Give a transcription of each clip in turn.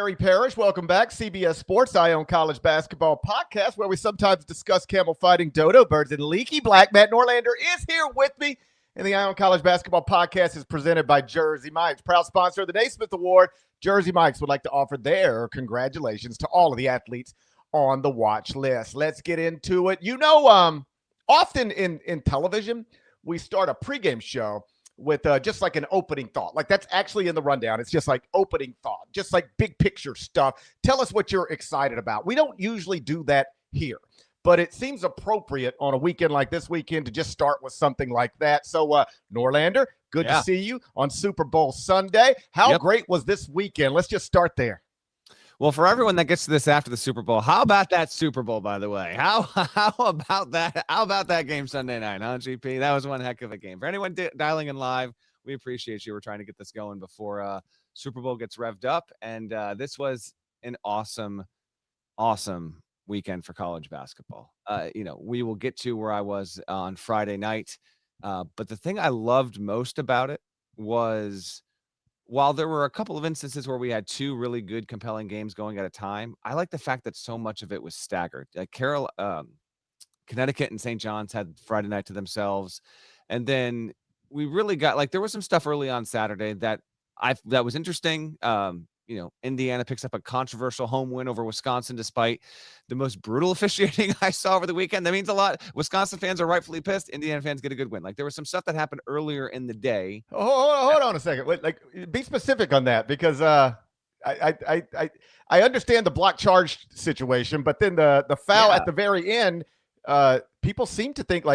Gary Parrish. Welcome back. CBS Sports Eye on College Basketball Podcast, where we sometimes discuss camel fighting, dodo birds, and leaky black. Matt Norlander is here with me. And the Eye on College Basketball Podcast is presented by Jersey Mike's, proud sponsor of the Naismith Award. Jersey Mike's would like to offer their congratulations to all of the athletes on the watch list. Let's get into it. Often in television, we start a pregame show with just like an opening thought. Like that's actually in the rundown. It's just like opening thought, just like big picture stuff. Tell us what you're excited about. We don't usually do that here, but it seems appropriate on a weekend like this weekend to just start with something like that. So Norlander, good to see you on Super Bowl Sunday. How great was this weekend? Let's just start there. Well, for everyone that gets to this after the Super Bowl, how about that Super Bowl, by the way? How about that? How about that game Sunday night, huh, GP? That was one heck of a game. For anyone dialing in live, we appreciate you. We're trying to get this going before Super Bowl gets revved up. And this was an awesome weekend for college basketball. We will get to where I was on Friday night. But the thing I loved most about it was, while there were a couple of instances where we had two really good, compelling games going at a time, I like the fact that so much of it was staggered. Like Connecticut and St. John's had Friday night to themselves. And then we really got, there was some stuff early on Saturday that was interesting. Indiana picks up a controversial home win over Wisconsin, despite the most brutal officiating I saw over the weekend. That means a lot. Wisconsin fans are rightfully pissed. Indiana fans get a good win. There was some stuff that happened earlier in the day. Hold on a second. Wait, be specific on that, because I understand the block charge situation, but then the foul at the very end, people seem to think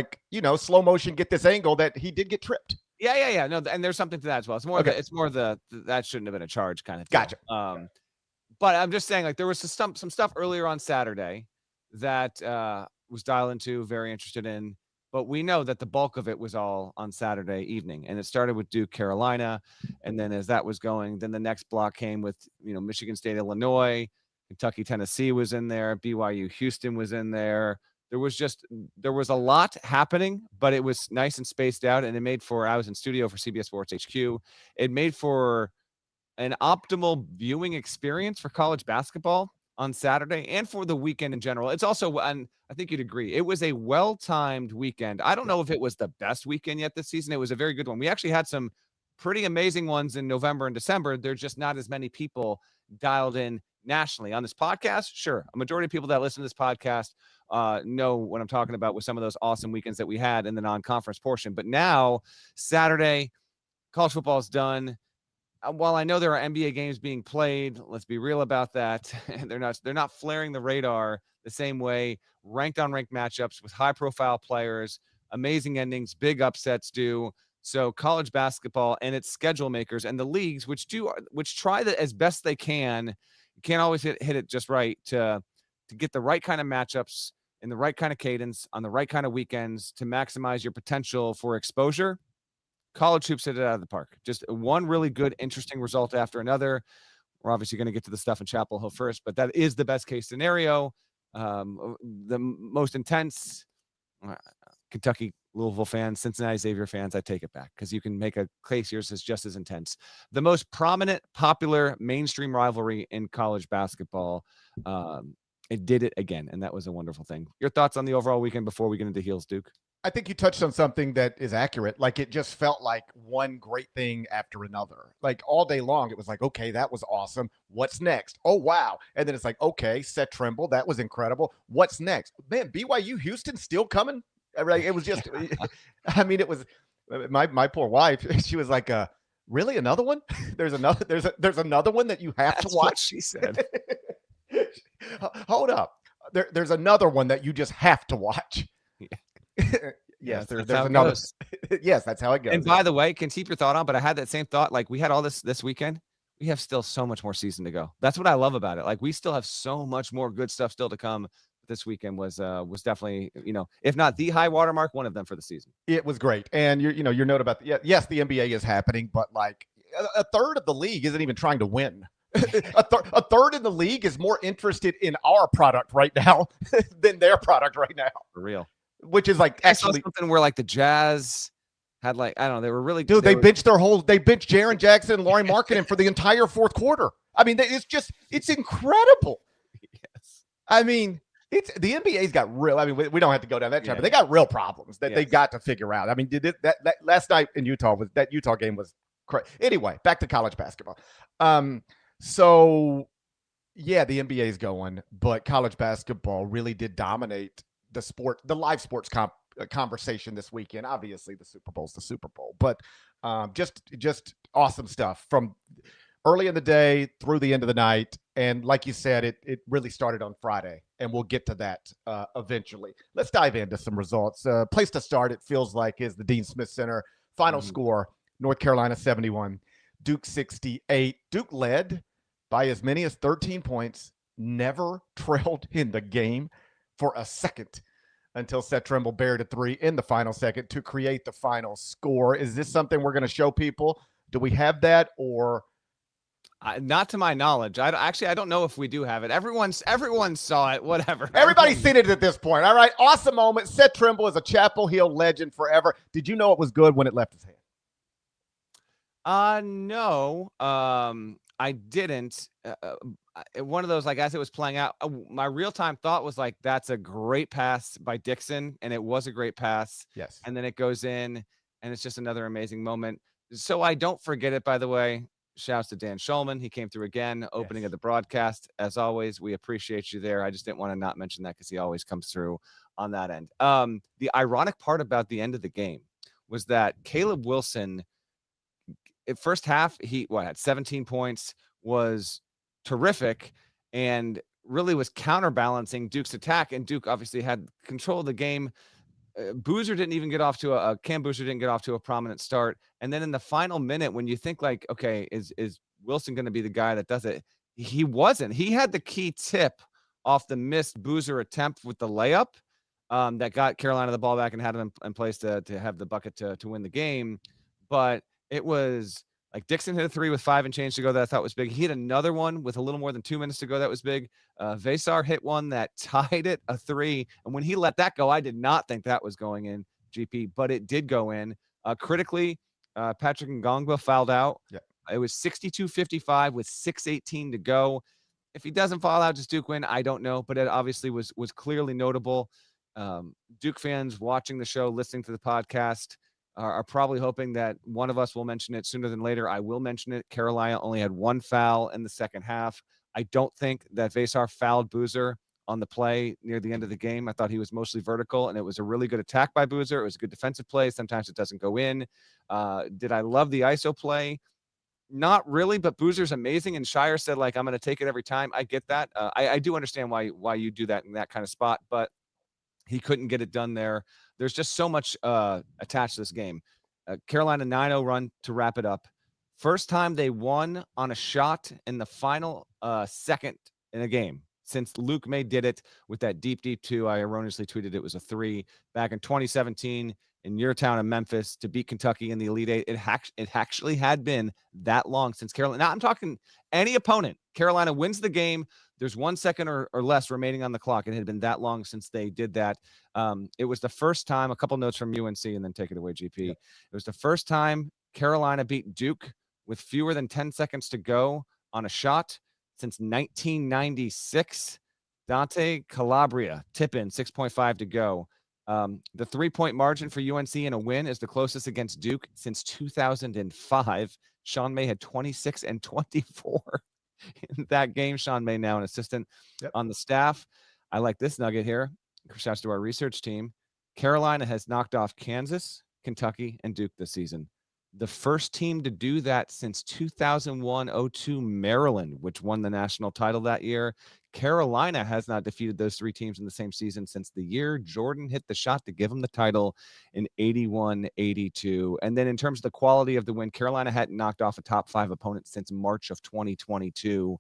slow motion, get this angle that he did get tripped. Yeah. No, and there's something to that as well. It's more that shouldn't have been a charge kind of thing. Gotcha. But I'm just saying, there was some stuff earlier on Saturday that was dialed into, very interested in. But we know that the bulk of it was all on Saturday evening, and it started with Duke, Carolina, and then as that was going, then the next block came with Michigan State, Illinois, Kentucky, Tennessee was in there, BYU, Houston was in there. There was a lot happening, but it was nice and spaced out, and it made for, I was in studio for CBS Sports HQ. It made for an optimal viewing experience for college basketball on Saturday and for the weekend in general. It's also, and I think you'd agree, it was a well-timed weekend. I don't know if it was the best weekend yet this season. It was a very good one. We actually had some pretty amazing ones in November and December. There's just not as many people dialed in nationally on this podcast. Sure, a majority of people that listen to this podcast know what I'm talking about with some of those awesome weekends that we had in the non-conference portion. But now, Saturday, college football is done. While I know there are NBA games being played, let's be real about that. They're not flaring the radar the same way ranked on ranked matchups with high-profile players, amazing endings, big upsets do. So college basketball and its schedule makers and the leagues, which try that as best they can, you can't always hit it just right to get the right kind of matchups in the right kind of cadence on the right kind of weekends to maximize your potential for exposure. College hoops hit it out of the park. Just one really good, interesting result after another. We're obviously going to get to the stuff in Chapel Hill first, but that is the best case scenario. The most intense Kentucky, Louisville fans, Cincinnati Xavier fans, I take it back because you can make a case yours is just as intense. The most prominent, popular, mainstream rivalry in college basketball. It did it again, and that was a wonderful thing. Your thoughts on the overall weekend before we get into heels, Duke? I think you touched on something that is accurate. It just felt like one great thing after another. All day long, it was okay, that was awesome. What's next? Oh, wow. And then it's okay, Seth Trimble, that was incredible. What's next? Man, BYU Houston still coming? It was just, it was, my poor wife, she was like, really, another one? There's another one that you have to watch? What she said. Hold up. There's another one that you just have to watch. Yes, there's another. Yes, that's how it goes. And by the way, can keep your thought on, but I had that same thought. We had all this weekend. We have still so much more season to go. That's what I love about it. We still have so much more good stuff still to come. This weekend was definitely, if not the high watermark, one of them for the season. It was great. And your note about yes, the NBA is happening, but a third of the league isn't even trying to win. a third of the league is more interested in our product right now than their product right now. For real. Which is actually something where the Jazz had like, I don't know, they were really dude. They benched Jaren Jackson and Lauri Markkanen for the entire fourth quarter. I mean, it's incredible. Yes. I mean, the NBA's got real. I mean, we don't have to go down that track, but they got real problems that they got to figure out. I mean, that last night in Utah that Utah game was crazy. Anyway, back to college basketball. So yeah, the NBA's going, but college basketball really did dominate the live sports conversation this weekend. Obviously, the Super Bowl's the Super Bowl, but just awesome stuff from early in the day through the end of the night. And like you said, it really started on Friday, and we'll get to that eventually. Let's dive into some results. Place to start, it feels like, is the Dean Smith Center. Final score, North Carolina 71, Duke 68. Duke led by as many as 13 points, never trailed in the game for a second until Seth Trimble buried a three in the final second to create the final score. Is this something we're going to show people? Do we have that, or... not to my knowledge. I don't know if we do have it. Everyone saw it. Whatever. Everybody's seen it at this point. All right. Awesome moment. Seth Trimble is a Chapel Hill legend forever. Did you know it was good when it left his hand? No. I didn't. One of those, like, as it was playing out, my real-time thought was like, that's a great pass by Dixon, and it was a great pass. Yes. And then it goes in, and it's just another amazing moment. So I don't forget it, by the way. Shouts to Dan Schulman. He came through again, opening of the broadcast. As always, we appreciate you there. I just didn't want to not mention that because he always comes through on that end. The ironic part about the end of the game was that Caleb Wilson, at first half, he had 17 points, was terrific, and really was counterbalancing Duke's attack. And Duke obviously had control of the game. Boozer didn't even get off to Cam Boozer didn't get off to a prominent start. And then in the final minute, when you think like, okay, is Wilson going to be the guy that does it? He wasn't. He had the key tip off the missed Boozer attempt with the layup that got Carolina the ball back and had him in place to have the bucket to win the game. But it was like Dixon hit a three with 5 and change to go that I thought was big. He hit another one with a little more than 2 minutes to go that was big. Vesar hit one that tied it, a three. And when he let that go, I did not think that was going in, GP, but it did go in. Critically, Patrick Ngongba fouled out. Yeah. It was 62-55 with 6:18 to go. If he doesn't foul out, does Duke win? I don't know, but it obviously was clearly notable. Duke fans watching the show, listening to the podcast, are probably hoping that one of us will mention it sooner than later. I will mention it. Carolina only had 1 foul in the second half. I don't think that Vesar fouled Boozer on the play near the end of the game. I thought he was mostly vertical, and it was a really good attack by Boozer. It was a good defensive play. Sometimes it doesn't go in. Did I love the ISO play? Not really, but Boozer's amazing. And Shire said, like, I'm going to take it every time. I get that. I do understand why you do that in that kind of spot, but he couldn't get it done there. There's just so much attached to this game. Carolina 9-0 run to wrap it up. First time they won on a shot in the final second in a game since Luke May did it with that deep 2. I erroneously tweeted it was a 3 back in 2017 in your town of Memphis to beat Kentucky in the Elite Eight. It actually had been that long since Carolina. Now I'm talking any opponent. Carolina wins the game. There's 1 second or less remaining on the clock. It had been that long since they did that. It was the first time, a couple notes from UNC and then take it away, GP. Yep. It was the first time Carolina beat Duke with fewer than 10 seconds to go on a shot since 1996. Dante Calabria, tip in, 6.5 to go. The 3-point margin for UNC in a win is the closest against Duke since 2005. Sean May had 26 and 24 in that game. Sean May, now an assistant on the staff. I like this nugget here. Shouts to our research team. Carolina has knocked off Kansas, Kentucky, and Duke this season. The first team to do that since 2001-02 Maryland, which won the national title that year. Carolina has not defeated those 3 teams in the same season since the year Jordan hit the shot to give them the title in 81-82. And then in terms of the quality of the win, Carolina hadn't knocked off a top 5 opponent since March of 2022.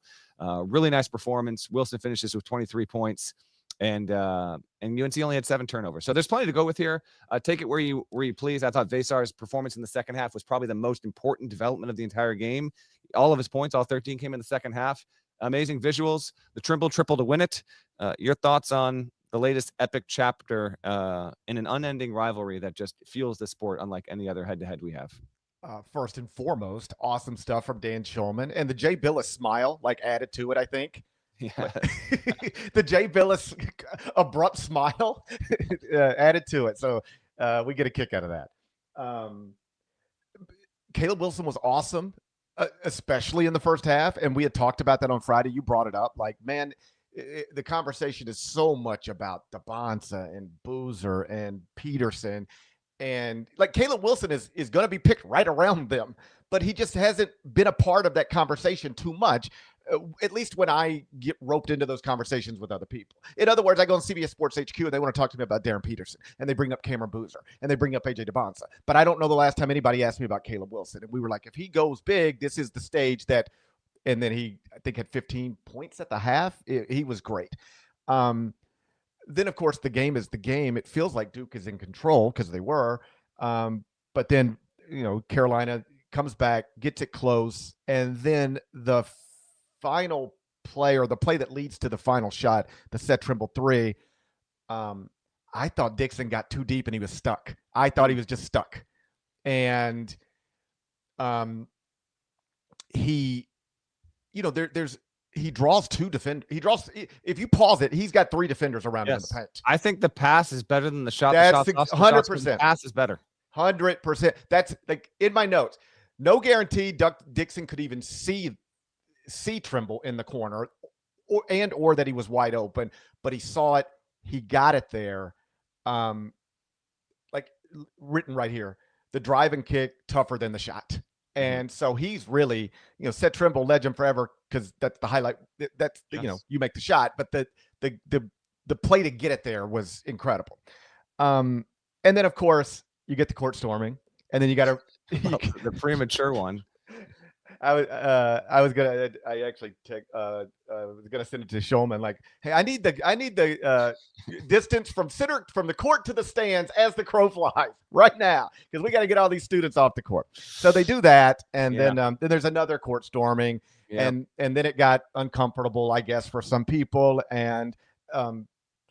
Really nice performance. Wilson finishes with 23 points. And UNC only had 7 turnovers. So there's plenty to go with here. Take it where you please. I thought Vesar's performance in the second half was probably the most important development of the entire game. All of his points, all 13, came in the second half. Amazing visuals. The Trimble triple to win it. Your thoughts on the latest epic chapter in an unending rivalry that just fuels the sport unlike any other head-to-head we have. First and foremost, awesome stuff from Dan Shulman, and the Jay Billis smile added to it, I think. Yeah. The Jay Billis abrupt smile added to it. So we get a kick out of that. Caleb Wilson was awesome, especially in the first half. And we had talked about that on Friday. You brought it up. Like, man, the conversation is so much about DeBonsa and Boozer and Peterson. And like Caleb Wilson is going to be picked right around them, but he just hasn't been a part of that conversation too much. At least when I get roped into those conversations with other people. In other words, I go on CBS Sports HQ and they want to talk to me about Darren Peterson and they bring up Cameron Boozer and they bring up AJ DeBonsa. But I don't know the last time anybody asked me about Caleb Wilson. And we were like, if he goes big, this is the stage that, and then he, I think, had 15 points at the half. He was great. Then, of course, the game is the game. It feels like Duke is in control because they were. But then, Carolina comes back, gets it close, and then the final play, or the play that leads to the final shot, the Seth Trimble 3, I thought Dixon got too deep and he was stuck. I thought he was just stuck. And he draws two defenders. If you pause it, he's got three defenders around him in the paint. I think the pass is better than the shot. That's 100%. The pass is better. 100%. That's like in my notes. No guarantee Dixon could even see Trimble in the corner or that he was wide open, but he saw it. He got it there. Like written right here, the drive and kick tougher than the shot. And so he's really, Seth Trimble, legend forever, because that's the highlight. That's you make the shot, but the play to get it there was incredible. And then of course you get the court storming, and then you got to the premature one. I was gonna send it to Shulman. Like, hey, I need the distance from the court to the stands as the crow flies right now, because we got to get all these students off the court. So they do that, and then there's another court storming, and then it got uncomfortable, I guess, for some people, and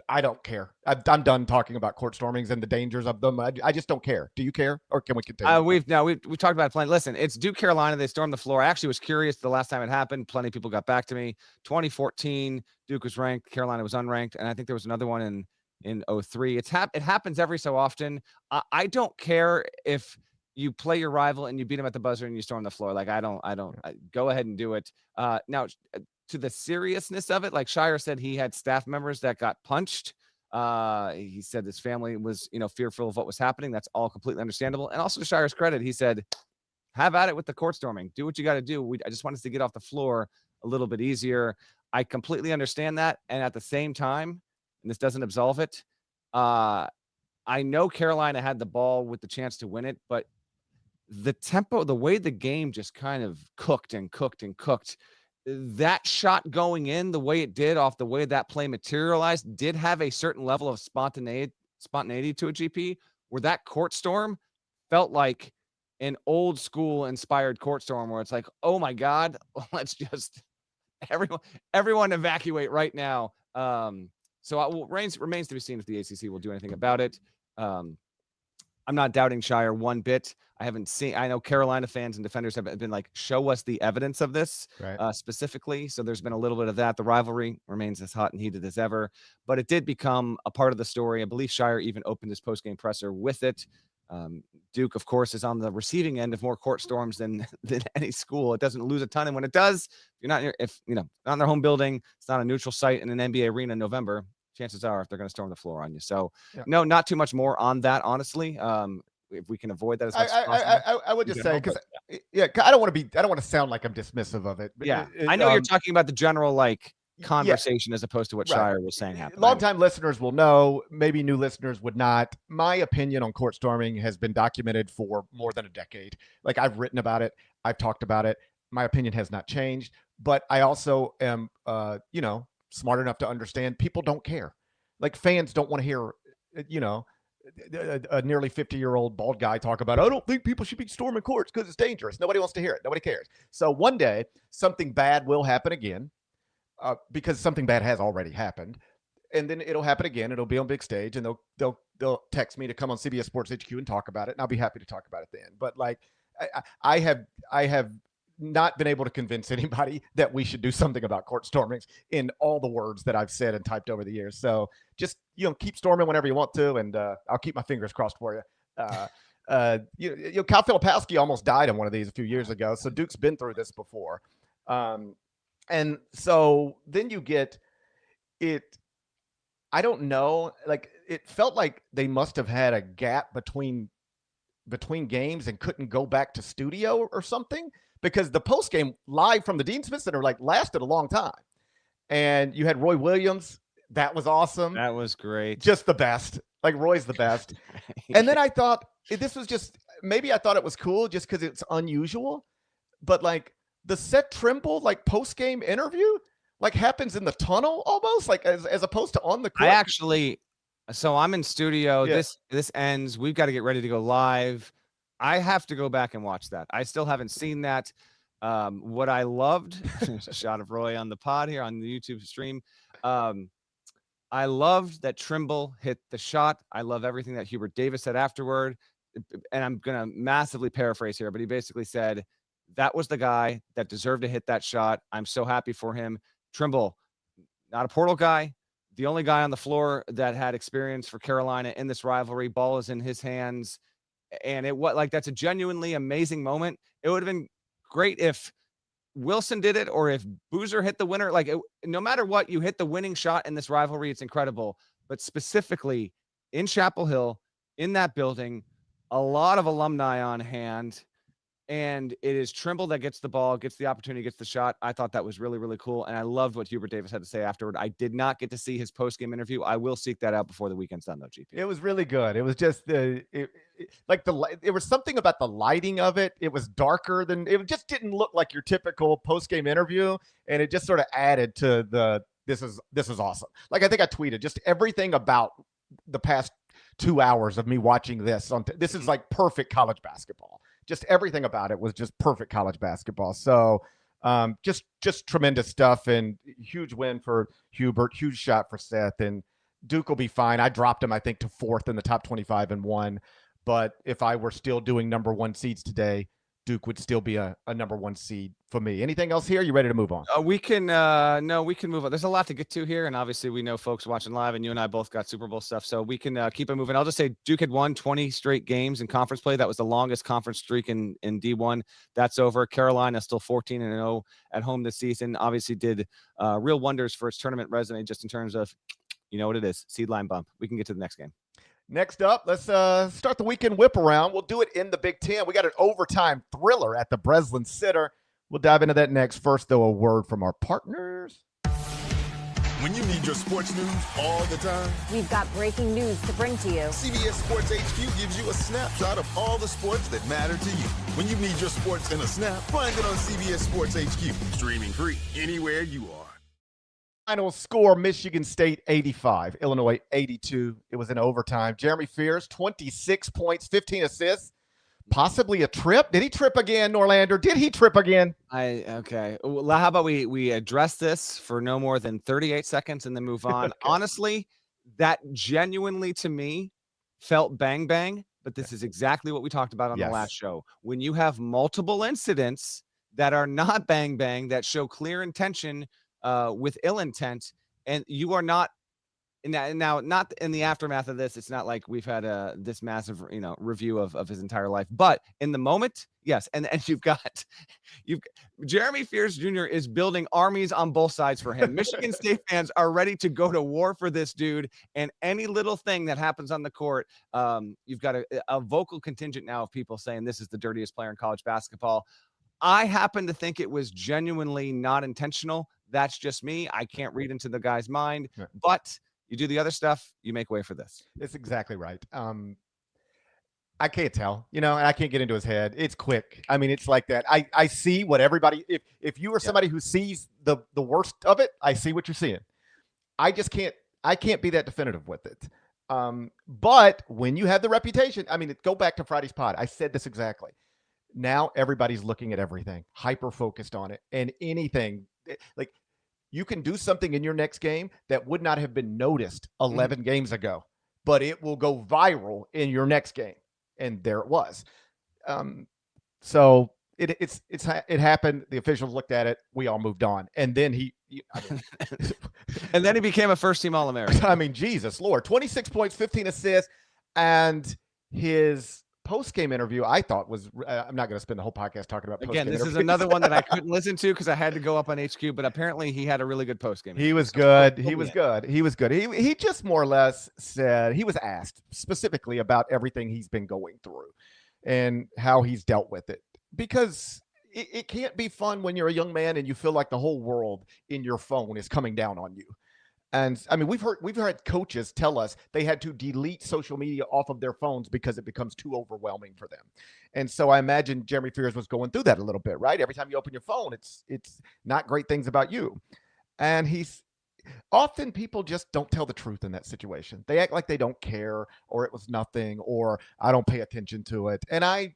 I don't care. I'm done talking about court stormings and the dangers of them. I just don't care. Do you care, or can we continue? We've talked about it plenty. Listen, it's Duke Carolina. They stormed the floor. I actually was curious the last time it happened. Plenty of people got back to me. 2014, Duke was ranked, Carolina was unranked, and I think there was another one in 2003. It happens every so often. I don't care if you play your rival and you beat him at the buzzer and you storm the floor. Like I go ahead and do it. Now, to the seriousness of it, like Shire said, he had staff members that got punched. He said his family was, fearful of what was happening. That's all completely understandable. And also to Shire's credit, he said, have at it with the court storming. Do what you got to do. I just want us to get off the floor a little bit easier. I completely understand that. And at the same time, and this doesn't absolve it, I know Carolina had the ball with the chance to win it, but the tempo, the way the game just kind of cooked, that shot going in the way it did, off the way that play materialized, did have a certain level of spontaneity to a GP, where that court storm felt like an old school inspired court storm, where it's like, oh my God, let's just everyone evacuate right now. So remains to be seen if the ACC will do anything about it. I'm not doubting Shire one bit. I know Carolina fans and defenders have been like, show us the evidence of this, right, specifically. So there's been a little bit of that. The rivalry remains as hot and heated as ever, but it did become a part of the story. I believe Shire even opened his post-game presser with it. Duke, of course, is on the receiving end of more court storms than any school. It doesn't lose a ton. And when it does, not in their home building, it's not a neutral site in an NBA arena in November, chances are if they're going to storm the floor on you. So no, not too much more on that, honestly. If we can avoid that as much as possible. I would just say, because I don't want to sound like I'm dismissive of it. But I know you're talking about the general conversation as opposed to what Shire was saying happened. Longtime listeners will know, maybe new listeners would not. My opinion on court storming has been documented for more than a decade. Like, I've written about it, I've talked about it. My opinion has not changed, but I also am, smart enough to understand people don't care. Like, fans don't want to hear, a nearly 50-year-old bald guy talk about, I don't think people should be storming courts because it's dangerous. Nobody wants to hear it. Nobody cares. So one day something bad will happen again, because something bad has already happened. and then it'll happen again. It'll be on big stage, and they'll text me to come on CBS Sports HQ and talk about it, and I'll be happy to talk about it then. But like, I have not been able to convince anybody that we should do something about court stormings in all the words that I've said and typed over the years. So just, keep storming whenever you want to, and I'll keep my fingers crossed for you. Kyle Filipowski almost died in one of these a few years ago, so Duke's been through this before. And so then you get it. I don't know. Like, it felt like they must have had a gap between games and couldn't go back to studio or something, because the post game live from the Dean Smith Center lasted a long time. And you had Roy Williams. That was awesome. That was great. Just the best. Like, Roy's the best. And then I thought this was just, maybe I thought it was cool just because it's unusual, but like the Seth Trimble post game interview happens in the tunnel almost, as opposed to on the court. So I'm in studio. Yeah. This ends. We've got to get ready to go live. I have to go back and watch that. I still haven't seen that. What I loved, a shot of Roy on the pod here on the YouTube stream. I loved that Trimble hit the shot. I love everything that Hubert Davis said afterward. And I'm going to massively paraphrase here, but he basically said that was the guy that deserved to hit that shot. I'm so happy for him. Trimble, not a portal guy, the only guy on the floor that had experience for Carolina in this rivalry. Ball is in his hands. And that's a genuinely amazing moment. It would have been great if Wilson did it, or if Boozer hit the winner. No matter what, you hit the winning shot in this rivalry, it's incredible. But specifically in Chapel Hill, in that building, a lot of alumni on hand, and it is Trimble that gets the ball, gets the opportunity, gets the shot. I thought that was really, really cool, and I loved what Hubert Davis had to say afterward. I did not get to see his post-game interview. I will seek that out before the weekend's done, though, GP. It was really good. It was just it was something about the lighting of it. It was darker than, it just didn't look like your typical post-game interview, and it just sort of added to this is awesome. I think I tweeted just everything about the past 2 hours of me watching this. This is perfect college basketball. Just everything about it was just perfect college basketball. So just tremendous stuff, and huge win for Hubert, huge shot for Seth, and Duke will be fine. I dropped him, I think, to 4th in the top 25 and 1. But if I were still doing number 1 seeds today, Duke would still be a number 1 seed for me. Anything else here? You ready to move on? We can move on. There's a lot to get to here, and obviously we know folks watching live, and you and I both got Super Bowl stuff, so we can keep it moving. I'll just say Duke had won 20 straight games in conference play. That was the longest conference streak in D1. That's over. Carolina still 14-0 at home this season. Obviously did real wonders for its tournament resume, just in terms of, you know what it is, seed line bump. We can get to the next game. Next up, let's start the weekend whip around. We'll do it in the Big Ten. We got an overtime thriller at the Breslin Center. We'll dive into that next. First, though, a word from our partners. When you need your sports news all the time, we've got breaking news to bring to you. CBS Sports HQ gives you a snapshot of all the sports that matter to you. When you need your sports in a snap, find it on CBS Sports HQ, streaming free anywhere you are. Final score, Michigan State 85, Illinois 82. It was in overtime. Jeremy Fears, 26 points, 15 assists. Possibly a trip. Did he trip again, Norlander? Did he trip again? Okay. Well, how about we address this for no more than 38 seconds and then move on? Okay. Honestly, that genuinely to me felt bang bang, but this is exactly what we talked about on the last show. When you have multiple incidents that are not bang bang, that show clear intention with ill intent, and you are not now not in the aftermath of this. It's not like we've had this massive review of his entire life, but in the moment, yes. And you've Jeremy Fears Jr. is building armies on both sides for him. Michigan State fans are ready to go to war for this dude, and any little thing that happens on the court, you've got a vocal contingent now of people saying this is the dirtiest player in college basketball. I happen to think it was genuinely not intentional. That's just me. I can't read into the guy's mind, but you do the other stuff, you make way for this. That's exactly right. I can't tell, and I can't get into his head. It's quick. I mean, it's like that. I see what everybody, if you are somebody who sees the worst of it, I see what you're seeing. I can't be that definitive with it. But when you have the reputation, I mean, go back to Friday's pod. I said this exactly. Now everybody's looking at everything, hyper focused on it, and anything like You can do something in your next game that would not have been noticed 11 games ago, but it will go viral in your next game. And there it was. So it happened. The officials looked at it. We all moved on. And then and then he became a first-team All-American. I mean, Jesus Lord, 26 points, 15 assists. And his post-game interview, I thought was, I'm not going to spend the whole podcast talking about post-game Again, this interviews. is another one that I couldn't listen to because I had to go up on HQ, but apparently he had a really good post-game. He was good. He was good. He just more or less said, he was asked specifically about everything he's been going through and how he's dealt with it. Because it can't be fun when you're a young man and you feel like the whole world in your phone is coming down on you. And I mean, we've heard coaches tell us they had to delete social media off of their phones because it becomes too overwhelming for them. And so I imagine Jeremy Fears was going through that a little bit, right? Every time you open your phone, it's not great things about you. And often people just don't tell the truth in that situation. They act like they don't care, or it was nothing, or I don't pay attention to it. And I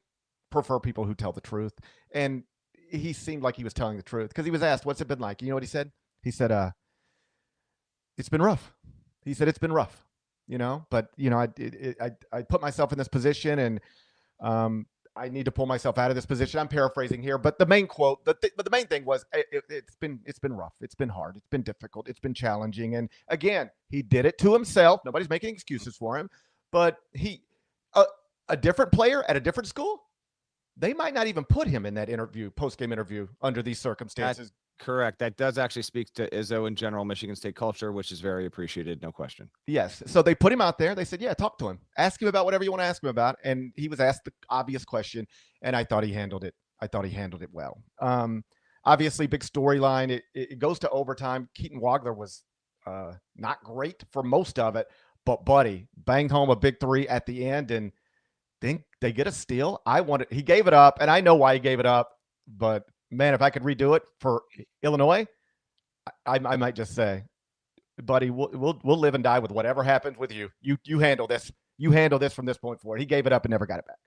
prefer people who tell the truth. And he seemed like he was telling the truth because he was asked, what's it been like? You know what he said? He said, it's been rough. He said, it's been rough, but I put myself in this position and I need to pull myself out of this position. I'm paraphrasing here, but the main quote, but the main thing was it's been rough. It's been hard. It's been difficult. It's been challenging. And again, he did it to himself. Nobody's making excuses for him, but a different player at a different school, they might not even put him in that interview, post-game interview under these circumstances. Correct. That does actually speak to Izzo in general Michigan State culture, which is very appreciated. No question. Yes. So they put him out there. They said, yeah, talk to him. Ask him about whatever you want to ask him about. And he was asked the obvious question, and I thought he handled it. Well. Obviously, big storyline. It goes to overtime. Keaton Wagler was not great for most of it, but Buddy banged home a big three at the end, and then they get a steal. He gave it up, and I know why he gave it up, but man, if I could redo it for Illinois, I might just say, buddy, we'll live and die with whatever happens with you. You handle this. You handle this from this point forward. He gave it up and never got it back.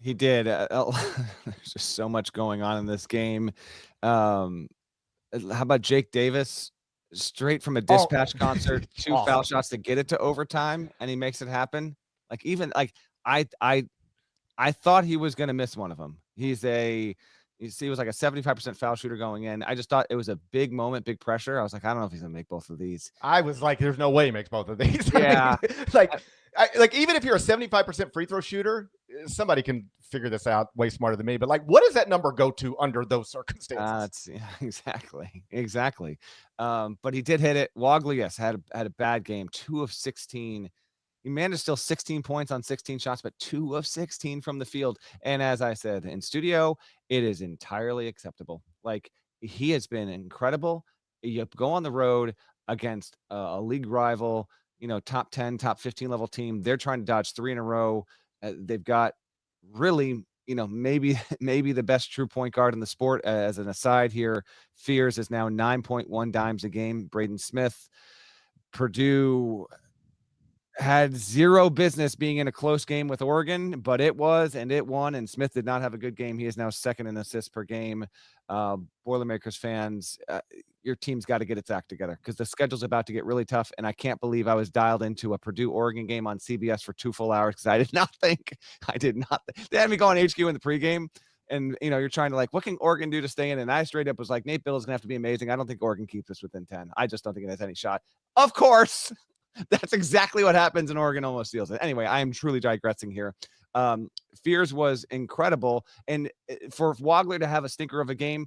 He did. There's just so much going on in this game. How about Jake Davis? Straight from a dispatch concert, two awesome foul shots to get it to overtime, and he makes it happen. I thought he was going to miss one of them. He was like a 75% foul shooter going in. I just thought it was a big moment, big pressure. I was like, I don't know if he's going to make both of these. I was like, there's no way he makes both of these. Yeah. Even if you're a 75% free throw shooter, somebody can figure this out way smarter than me. But what does that number go to under those circumstances? Exactly. But he did hit it. Wagler, yes, had a bad game. 2 of 16. He managed still 16 points on 16 shots, but 2 of 16 from the field. And as I said in studio, it is entirely acceptable. He has been incredible. You go on the road against a league rival, top 10, top 15 level team. They're trying to dodge 3 in a row. They've got really, maybe the best true point guard in the sport. As an aside here, Fears is now 9.1 dimes a game. Braden Smith, Purdue had zero business being in a close game with Oregon, but it was, and it won, and Smith did not have a good game. He is now second in assists per game. Boilermakers fans, your team's got to get its act together because the schedule's about to get really tough, and I can't believe I was dialed into a Purdue-Oregon game on CBS for 2 full hours because I did not think. They had me go on HQ in the pregame, and, you're trying to what can Oregon do to stay in? And I straight up was like, Nate Bill is going to have to be amazing. I don't think Oregon keeps this within 10. I just don't think it has any shot. Of course. That's exactly what happens, and Oregon almost steals it. Anyway, I am truly digressing here. Fears was incredible, and for Wagler to have a stinker of a game,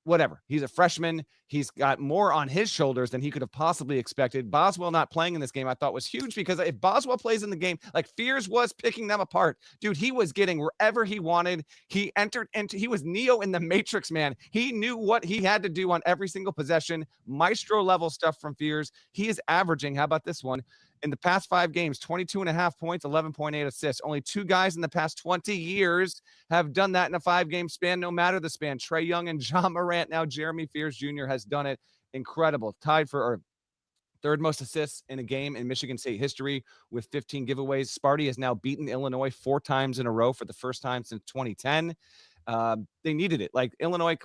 whatever. He's a freshman. He's got more on his shoulders than he could have possibly expected. Boswell not playing in this game I thought was huge because if Boswell plays in the game, Fears was picking them apart. Dude, he was getting wherever he wanted. He was Neo in the Matrix, man. He knew what he had to do on every single possession. Maestro level stuff from Fears. He is averaging, how about this one? In the past 5 games, 22.5 points, 11.8 assists. Only 2 guys in the past 20 years have done that in a 5-game span, no matter the span. Trae Young and John Morant. Now Jeremy Fears Jr. has done it. Incredible. Tied for third most assists in a game in Michigan State history with 15 giveaways. Sparty has now beaten Illinois 4 times in a row for the first time since 2010. They needed it. Like Illinois,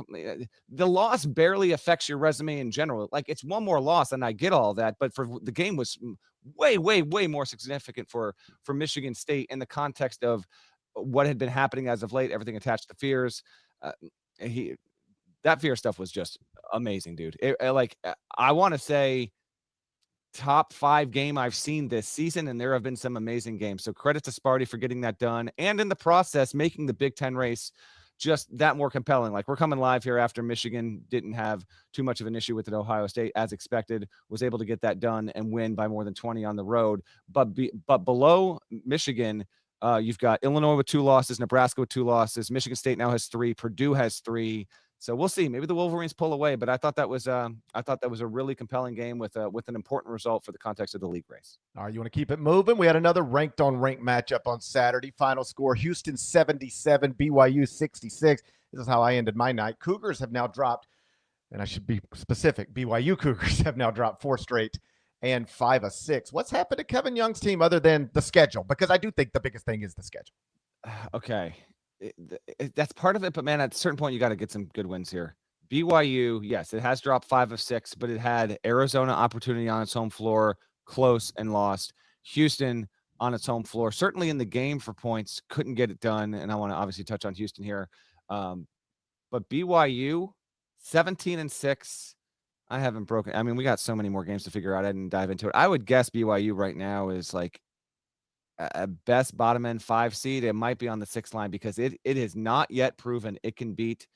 the loss barely affects your resume in general. Like it's one more loss, and I get all that, but for the game was way, way, way more significant for Michigan State in the context of what had been happening as of late. Everything attached to Fears. That Fear stuff was just amazing, dude. I want to say top 5 game I've seen this season, and there have been some amazing games. So credit to Sparty for getting that done, and in the process, making the Big Ten race just that more compelling. Like we're coming live here after Michigan didn't have too much of an issue with it. Ohio State, as expected, was able to get that done and win by more than 20 on the road. But below Michigan, you've got Illinois with 2 losses, Nebraska with 2 losses. Michigan State now has 3. Purdue has 3. So we'll see. Maybe the Wolverines pull away, but I thought that was a really compelling game with an important result for the context of the league race. All right, you want to keep it moving? We had another ranked on ranked matchup on Saturday. Final score: Houston 77, BYU 66. This is how I ended my night. Cougars have now dropped, and I should be specific. BYU Cougars have now dropped 4 straight and 5 of 6. What's happened to Kevin Young's team other than the schedule? Because I do think the biggest thing is the schedule. Okay. That's part of it, but man, at a certain point, you got to get some good wins here. BYU, yes, it has dropped 5 of 6, but it had Arizona opportunity on its home floor, close and lost. Houston on its home floor, certainly in the game for points, couldn't get it done. And I want to obviously touch on Houston here. But BYU, 17-6. I haven't broken. I mean, we got so many more games to figure out. I didn't dive into it. I would guess BYU right now is like a best bottom end 5 seed. It might be on the 6th line because it has not yet proven it can beat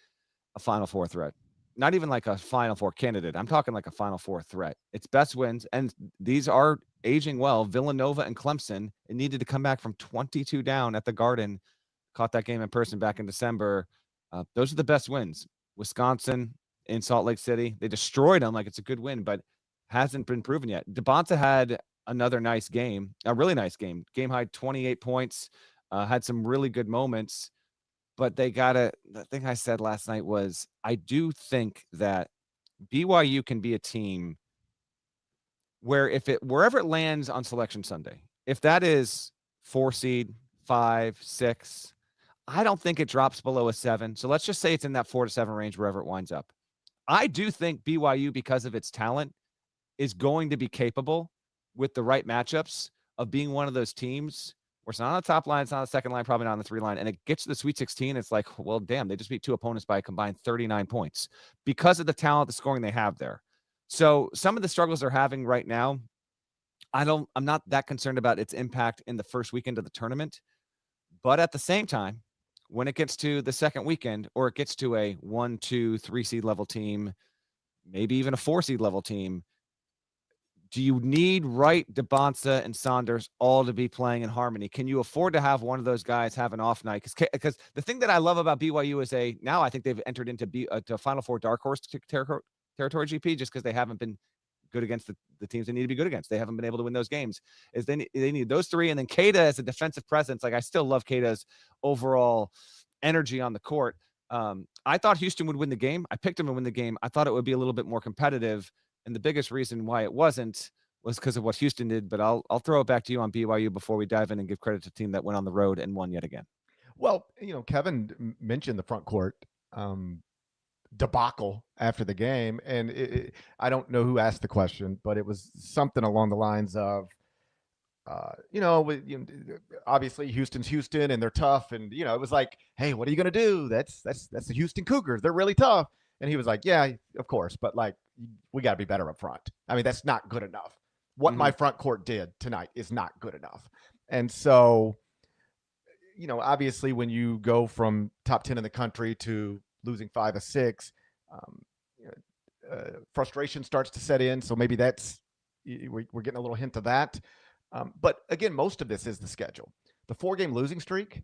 a Final Four threat. Not even like a Final Four candidate. I'm talking like a Final Four threat. Its best wins, and these are aging well. Villanova and Clemson, it needed to come back from 22 down at the Garden. Caught that game in person back in December. Those are the best wins. Wisconsin in Salt Lake City, they destroyed them like it's a good win, but hasn't been proven yet. DeBonta had another nice game, a really nice game. Game high 28 points, had some really good moments, but the thing I said last night was, I do think that BYU can be a team where wherever it lands on Selection Sunday, if that is 4 seed, 5, 6, I don't think it drops below a 7. So let's just say it's in that 4 to 7 range, wherever it winds up. I do think BYU, because of its talent, is going to be capable with the right matchups of being one of those teams where it's not on the top line, it's not on the second line, probably not on the 3 line, and it gets to the Sweet 16. It's like, well, damn, they just beat 2 opponents by a combined 39 points because of the talent, the scoring they have there. So some of the struggles they're having right now, I'm not that concerned about its impact in the first weekend of the tournament. But at the same time, when it gets to the second weekend, or it gets to a 1, 2, 3 seed level team, maybe even a 4 seed level team, do you need Wright, DeBonta, and Saunders all to be playing in harmony? Can you afford to have one of those guys have an off night? Because the thing that I love about BYU is now I think they've entered into to Final Four dark horse territory, GP, just because they haven't been good against the teams they need to be good against. They haven't been able to win those games. They need those 3, and then Keita as a defensive presence. Like, I still love Keita's overall energy on the court. I thought Houston would win the game. I picked them to win the game. I thought it would be a little bit more competitive. And the biggest reason why it wasn't was because of what Houston did. But I'll throw it back to you on BYU before we dive in and give credit to the team that went on the road and won yet again. Well, Kevin mentioned the front court debacle after the game. And I don't know who asked the question, but it was something along the lines of, obviously Houston's Houston and they're tough. And, it was like, hey, what are you going to do? That's the Houston Cougars. They're really tough. And he was like, yeah, of course. But like, we got to be better up front. I mean, that's not good enough. What my front court did tonight is not good enough. And so, obviously when you go from top 10 in the country to losing 5 of 6, frustration starts to set in. So maybe we're getting a little hint of that. But again, most of this is the schedule. The 4-game losing streak,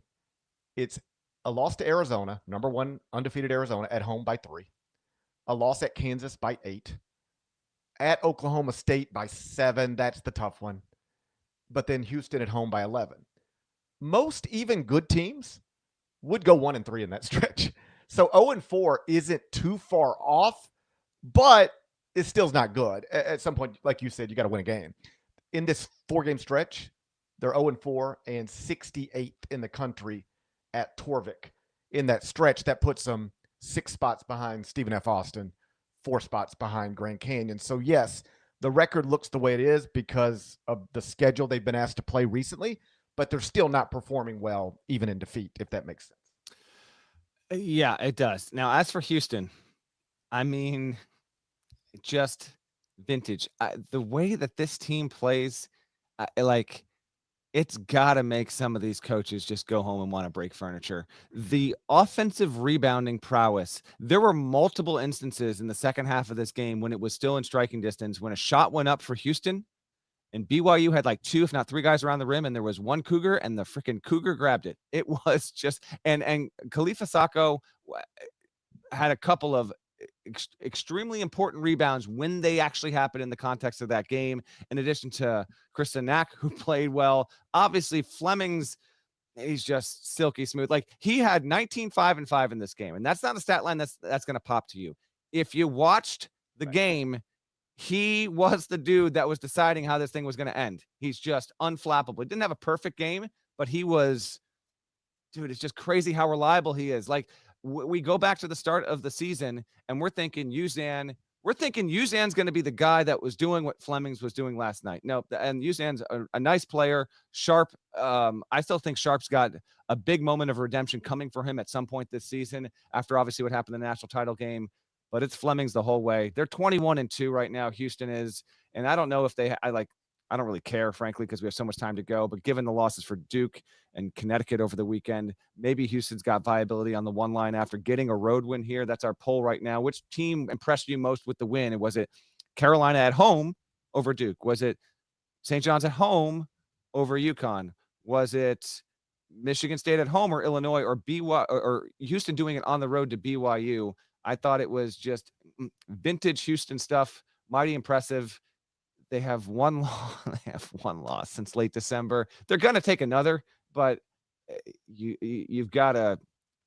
it's a loss to Arizona, number 1 undefeated Arizona, at home by 3. A loss at Kansas by 8. At Oklahoma State by 7. That's the tough one. But then Houston at home by 11. Most even good teams would go 1-3 in that stretch. So 0-4 isn't too far off, but it still's not good. At some point, like you said, you got to win a game. In this 4-game stretch, they're 0-4 and 68th in the country at Torvik in that stretch that puts them 6 spots behind Stephen F. Austin, 4 spots behind Grand Canyon. So yes, the record looks the way it is because of the schedule they've been asked to play recently, but they're still not performing well, even in defeat, if that makes sense. Yeah, it does. Now, as for Houston, I mean, just vintage. The way that this team plays, like, it's got to make some of these coaches just go home and want to break furniture. The offensive rebounding prowess. There were multiple instances in the second half of this game when it was still in striking distance, when a shot went up for Houston and BYU had like 2, if not 3 guys around the rim, and there was one Cougar, and the freaking Cougar grabbed it. It was just, and Khalifa Sacco had a couple of extremely important rebounds when they actually happened in the context of that game, in addition to Chris Nack, who played well. Obviously, Fleming's, he's just silky smooth. Like, he had 19, 5, and 5 in this game, and that's not a stat line that's going to pop to you. If you watched the game, he was the dude that was deciding how this thing was going to end. He's just unflappable. He didn't have a perfect game, but he was, dude, it's just crazy how reliable he is. Like, we go back to the start of the season and we're thinking Uzan's going to be the guy that was doing what Flemings was doing last night. No, and Uzan's a nice player. Sharp. I still think Sharp's got a big moment of redemption coming for him at some point this season, after obviously what happened in the national title game. But it's Flemings the whole way. They're 21-2 right now. Houston is, and I don't know if I don't really care, frankly, because we have so much time to go. But given the losses for Duke and Connecticut over the weekend, maybe Houston's got viability on the one line after getting a road win here. That's our poll right now. Which team impressed you most with the win? And was it Carolina at home over Duke? Was it St. John's at home over UConn? Was it Michigan State at home or Illinois or BYU or Houston doing it on the road to BYU? I thought it was just vintage Houston stuff. Mighty impressive. They have one loss since late December. They're going to take another, but you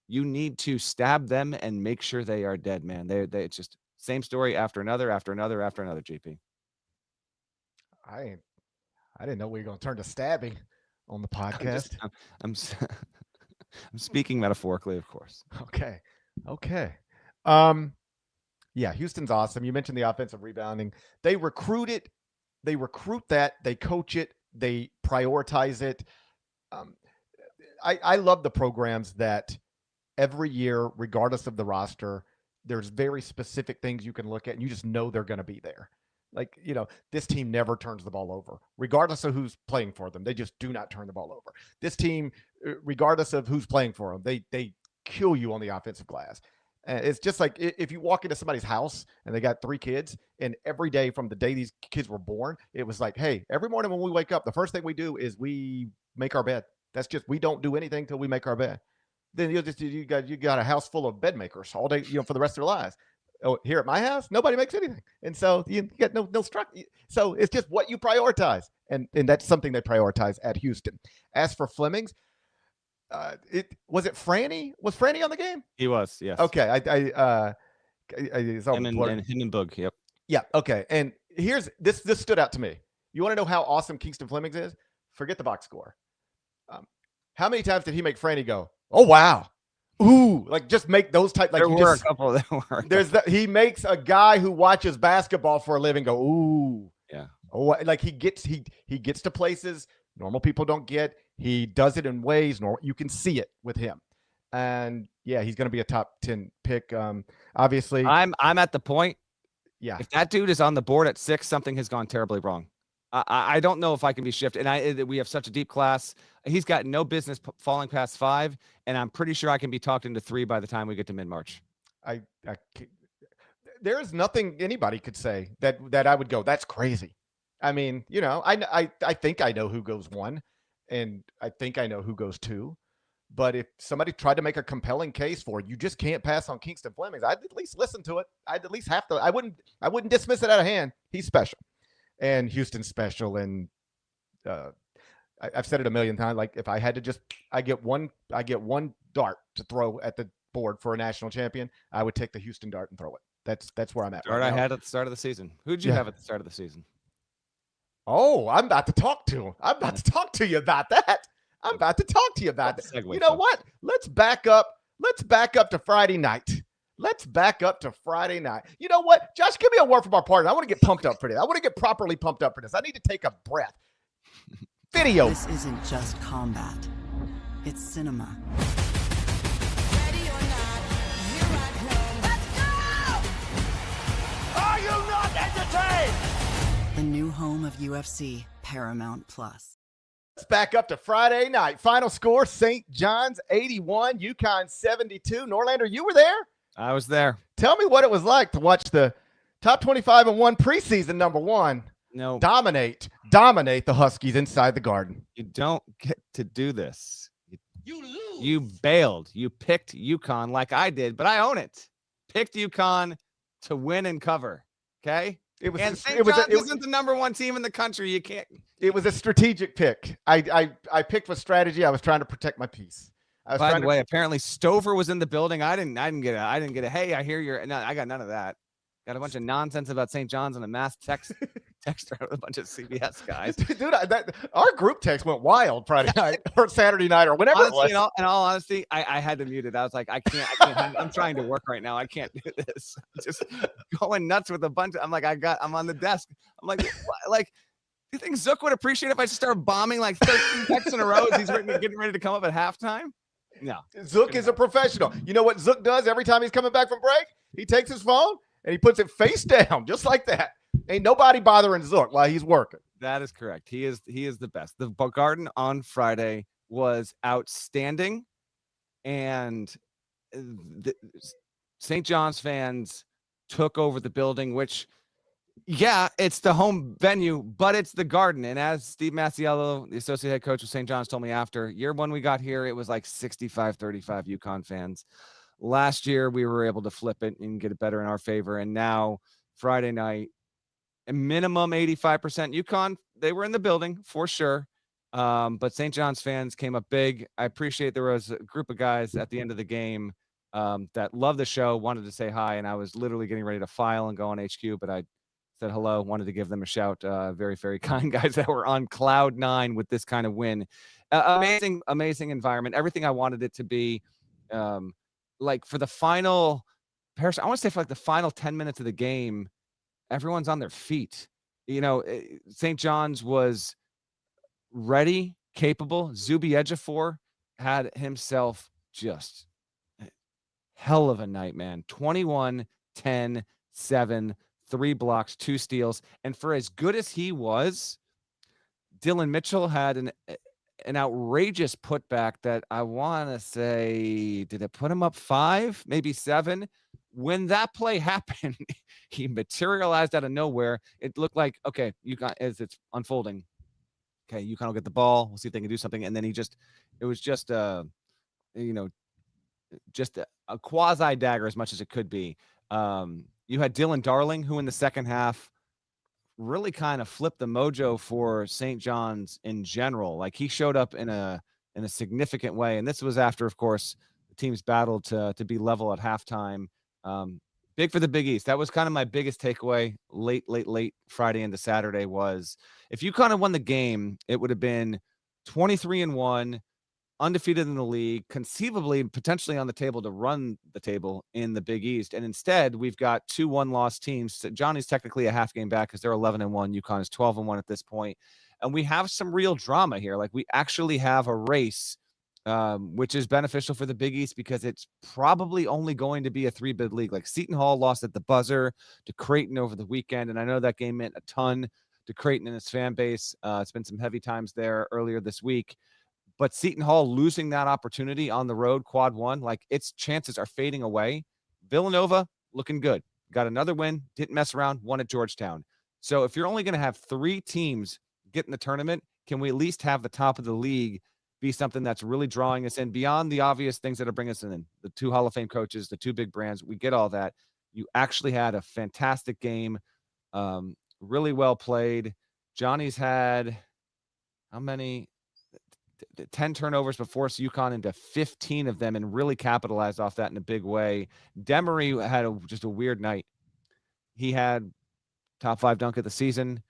need to stab them and make sure they are dead, man. They it's just same story after another, GP. I didn't know we were going to turn to stabbing on the podcast. I'm speaking metaphorically, of course. Okay. Yeah, Houston's awesome. You mentioned the offensive rebounding. They recruit that, they coach it, they prioritize it. I love the programs that every year, regardless of the roster, there's very specific things you can look at and you just know they're going to be there. Like, this team never turns the ball over, regardless of who's playing for them. They just do not turn the ball over. This team, regardless of who's playing for them, they kill you on the offensive glass. It's just like if you walk into somebody's house and they got 3 kids, and every day from the day these kids were born, it was like, hey, every morning when we wake up, the first thing we do is we make our bed. That's just, we don't do anything till we make our bed. Then you got a house full of bed makers all day, for the rest of their lives. Oh, here at my house, nobody makes anything, and so you get no structure. So it's just what you prioritize, and that's something they prioritize at Houston. As for Flemings. Was it Franny? Was Franny on the game? He was, yes. Okay. Him and Boog, yep. Yeah, okay. And here's this stood out to me. You want to know how awesome Kingston Flemings is? Forget the box score. How many times did he make Franny go, oh wow, ooh, like just make those type, like there were. He makes a guy who watches basketball for a living go, ooh. Yeah. Oh, like he gets to places normal people don't get. He does it in ways you can see it with him. And yeah, he's going to be a top 10 pick. Obviously, I'm at the point. Yeah. If that dude is on the board at 6, something has gone terribly wrong. I don't know if I can be shifted. And we have such a deep class. He's got no business falling past 5. And I'm pretty sure I can be talked into 3 by the time we get to mid-March. There is nothing anybody could say that I would go, that's crazy. I mean, I think I know who goes 1, and I think I know who goes 2. But if somebody tried to make a compelling case for it, you just can't pass on Kingston Flemings. I'd at least listen to it. I'd at least have to. I wouldn't dismiss it out of hand. He's special, and Houston's special. And I've said it a million times. Like if I had to I get one dart to throw at the board for a national champion, I would take the Houston dart and throw it. That's where I'm at. Dart I had at the start of the season. Who'd you have at the start of the season? Oh, I'm about to talk to you about that. I'm about to talk to you about that. You know what? Let's back up. let's back up to Friday night. You know what? Josh, give me a word from our partner. I want to get pumped up for this. I want to get properly pumped up for this. I need to take a breath. Video. This isn't just combat. It's cinema. Ready or not, here I come. Let's go! Are you not entertained? The new home of UFC, Paramount Plus. Let's back up to Friday night. Final score, St. John's 81, UConn 72. Norlander, you were there? I was there. Tell me what it was like to watch the top 25-1 preseason number one No, dominate the Huskies inside the Garden. you don't get to do this. You lose. You bailed. You picked UConn like I did, but I own it. Picked UConn to win and cover. Okay. It was And a, St. it was John's a, it, isn't the number one team in the country. You can't. it was a strategic pick. I picked with strategy. I was trying to protect my peace. I was By trying the way, apparently Stover was in the building. I didn't get a. Hey, I hear you're. No, I got none of that. Got a bunch of nonsense about St. John's and a mass text out with a bunch of CBS guys. Dude, our group text went wild Friday night or Saturday night or whenever Honestly, it was. in all honesty, I had to mute it. I was like, I can't. I'm trying to work right now. I can't do this. I'm just going nuts with a bunch. I'm like, I'm on the desk. I'm like, what? Do you think Zook would appreciate if I just started bombing like 13 texts in a row as he's getting ready to come up at halftime? No. Zook is a professional. You know what Zook does every time he's coming back from break? He takes his phone and he puts it face down, just like that. Ain't nobody bothering Zook while he's working. That is correct. He is the best. The Garden on Friday was outstanding, and the St. John's fans took over the building, which, yeah, it's the home venue, but it's the Garden. And as Steve Masiello, the associate head coach of St. John's, told me after year one we got here, it was like 65-35 UConn fans. Last year we were able to flip it and get it better in our favor, and now Friday night, a minimum 85% UConn. They were in the building for sure. But St. John's fans came up big. I appreciate there was a group of guys at the end of the game that loved the show, wanted to say hi. And I was literally getting ready to file and go on HQ, but I said hello, wanted to give them a shout. Very, very kind guys that were on cloud nine with this kind of win. Amazing environment. Everything I wanted it to be. For the final, Parrish, I want to say for the final 10 minutes of the game, everyone's on their feet. St. John's was ready, capable. Zuby Ejiofor had himself just hell of a night, man. 21, 10, 7, 3 blocks, 2 steals. And for as good as he was, Dylan Mitchell had an outrageous putback that I want to say, did it put him up 5, maybe 7? When that play happened, he materialized out of nowhere. It looked like, okay, UConn, as it's unfolding, okay, UConn will get the ball. We'll see if they can do something. And then it was just a quasi dagger as much as it could be. You had Dylan Darling, who in the second half really kind of flipped the mojo for St. John's in general. Like, he showed up in a significant way. And this was after, of course, the teams battled to be level at halftime. Big for the Big East. That was kind of my biggest takeaway late Friday into Saturday was if UConn had won the game, it would have been 23-1, undefeated in the league, conceivably potentially on the table to run the table in the Big East. And instead, we've got 2 one-loss teams. Johnny's technically a half game back because they're 11-1. UConn is 12-1 at this point. And we have some real drama here. Like, we actually have a race, which is beneficial for the Big East because it's probably only going to be a 3-bid league. Like, Seton Hall lost at the buzzer to Creighton over the weekend, and I know that game meant a ton to Creighton and its fan base. It's been some heavy times there earlier this week. But Seton Hall losing that opportunity on the road, quad 1, like, its chances are fading away. Villanova looking good. Got another win, didn't mess around, won at Georgetown. So if you're only going to have 3 teams get in the tournament, can we at least have the top of the league be something that's really drawing us in beyond the obvious things that are bringing us in? The 2 Hall of Fame coaches, the 2 big brands, we get all that. You actually had a fantastic game, really well played. Johnny's had how many? 10 turnovers but forced UConn into 15 of them and really capitalized off that in a big way. Demery had just a weird night. He had top 5 dunk of the season,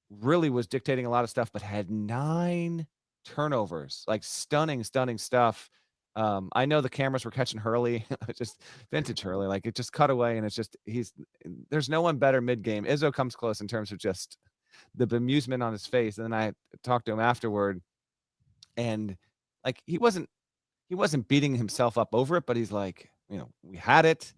really was dictating a lot of stuff, but had 9 turnovers, like stunning stuff. I know the cameras were catching Hurley, just vintage Hurley. Like it just cut away, and it's just there's no one better mid game. Izzo comes close in terms of just the bemusement on his face. And then I talked to him afterward, and like he wasn't beating himself up over it, but he's like, we had it,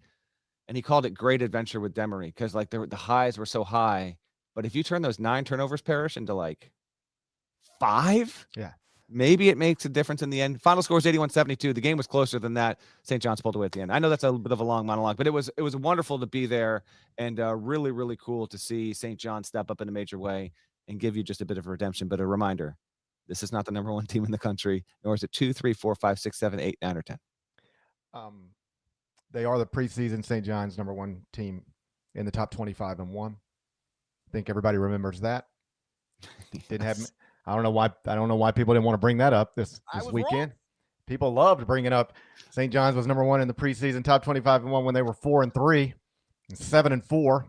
and he called it great adventure with Demery because like the highs were so high. But if you turn those 9 turnovers, Parrish, into like 5, Yeah. maybe it makes a difference in the end. Final score is 81-72. The game was closer than that. St. John's pulled away at the end. I know that's a bit of a long monologue, but it was wonderful to be there, and really, really cool to see St. John step up in a major way and give you just a bit of a redemption. But a reminder, this is not the number 1 team in the country, nor is it 2, 3, 4, 5, 6, 7, 8, 9, or 10. They are the preseason St. John's number 1 team in the top 25 and 1. I think everybody remembers that. Didn't have. I don't know why people didn't want to bring that up this weekend. Wrong. People loved bringing up St. John's was number 1 in the preseason top 25 and 1 when they were 4-3, and 7-4,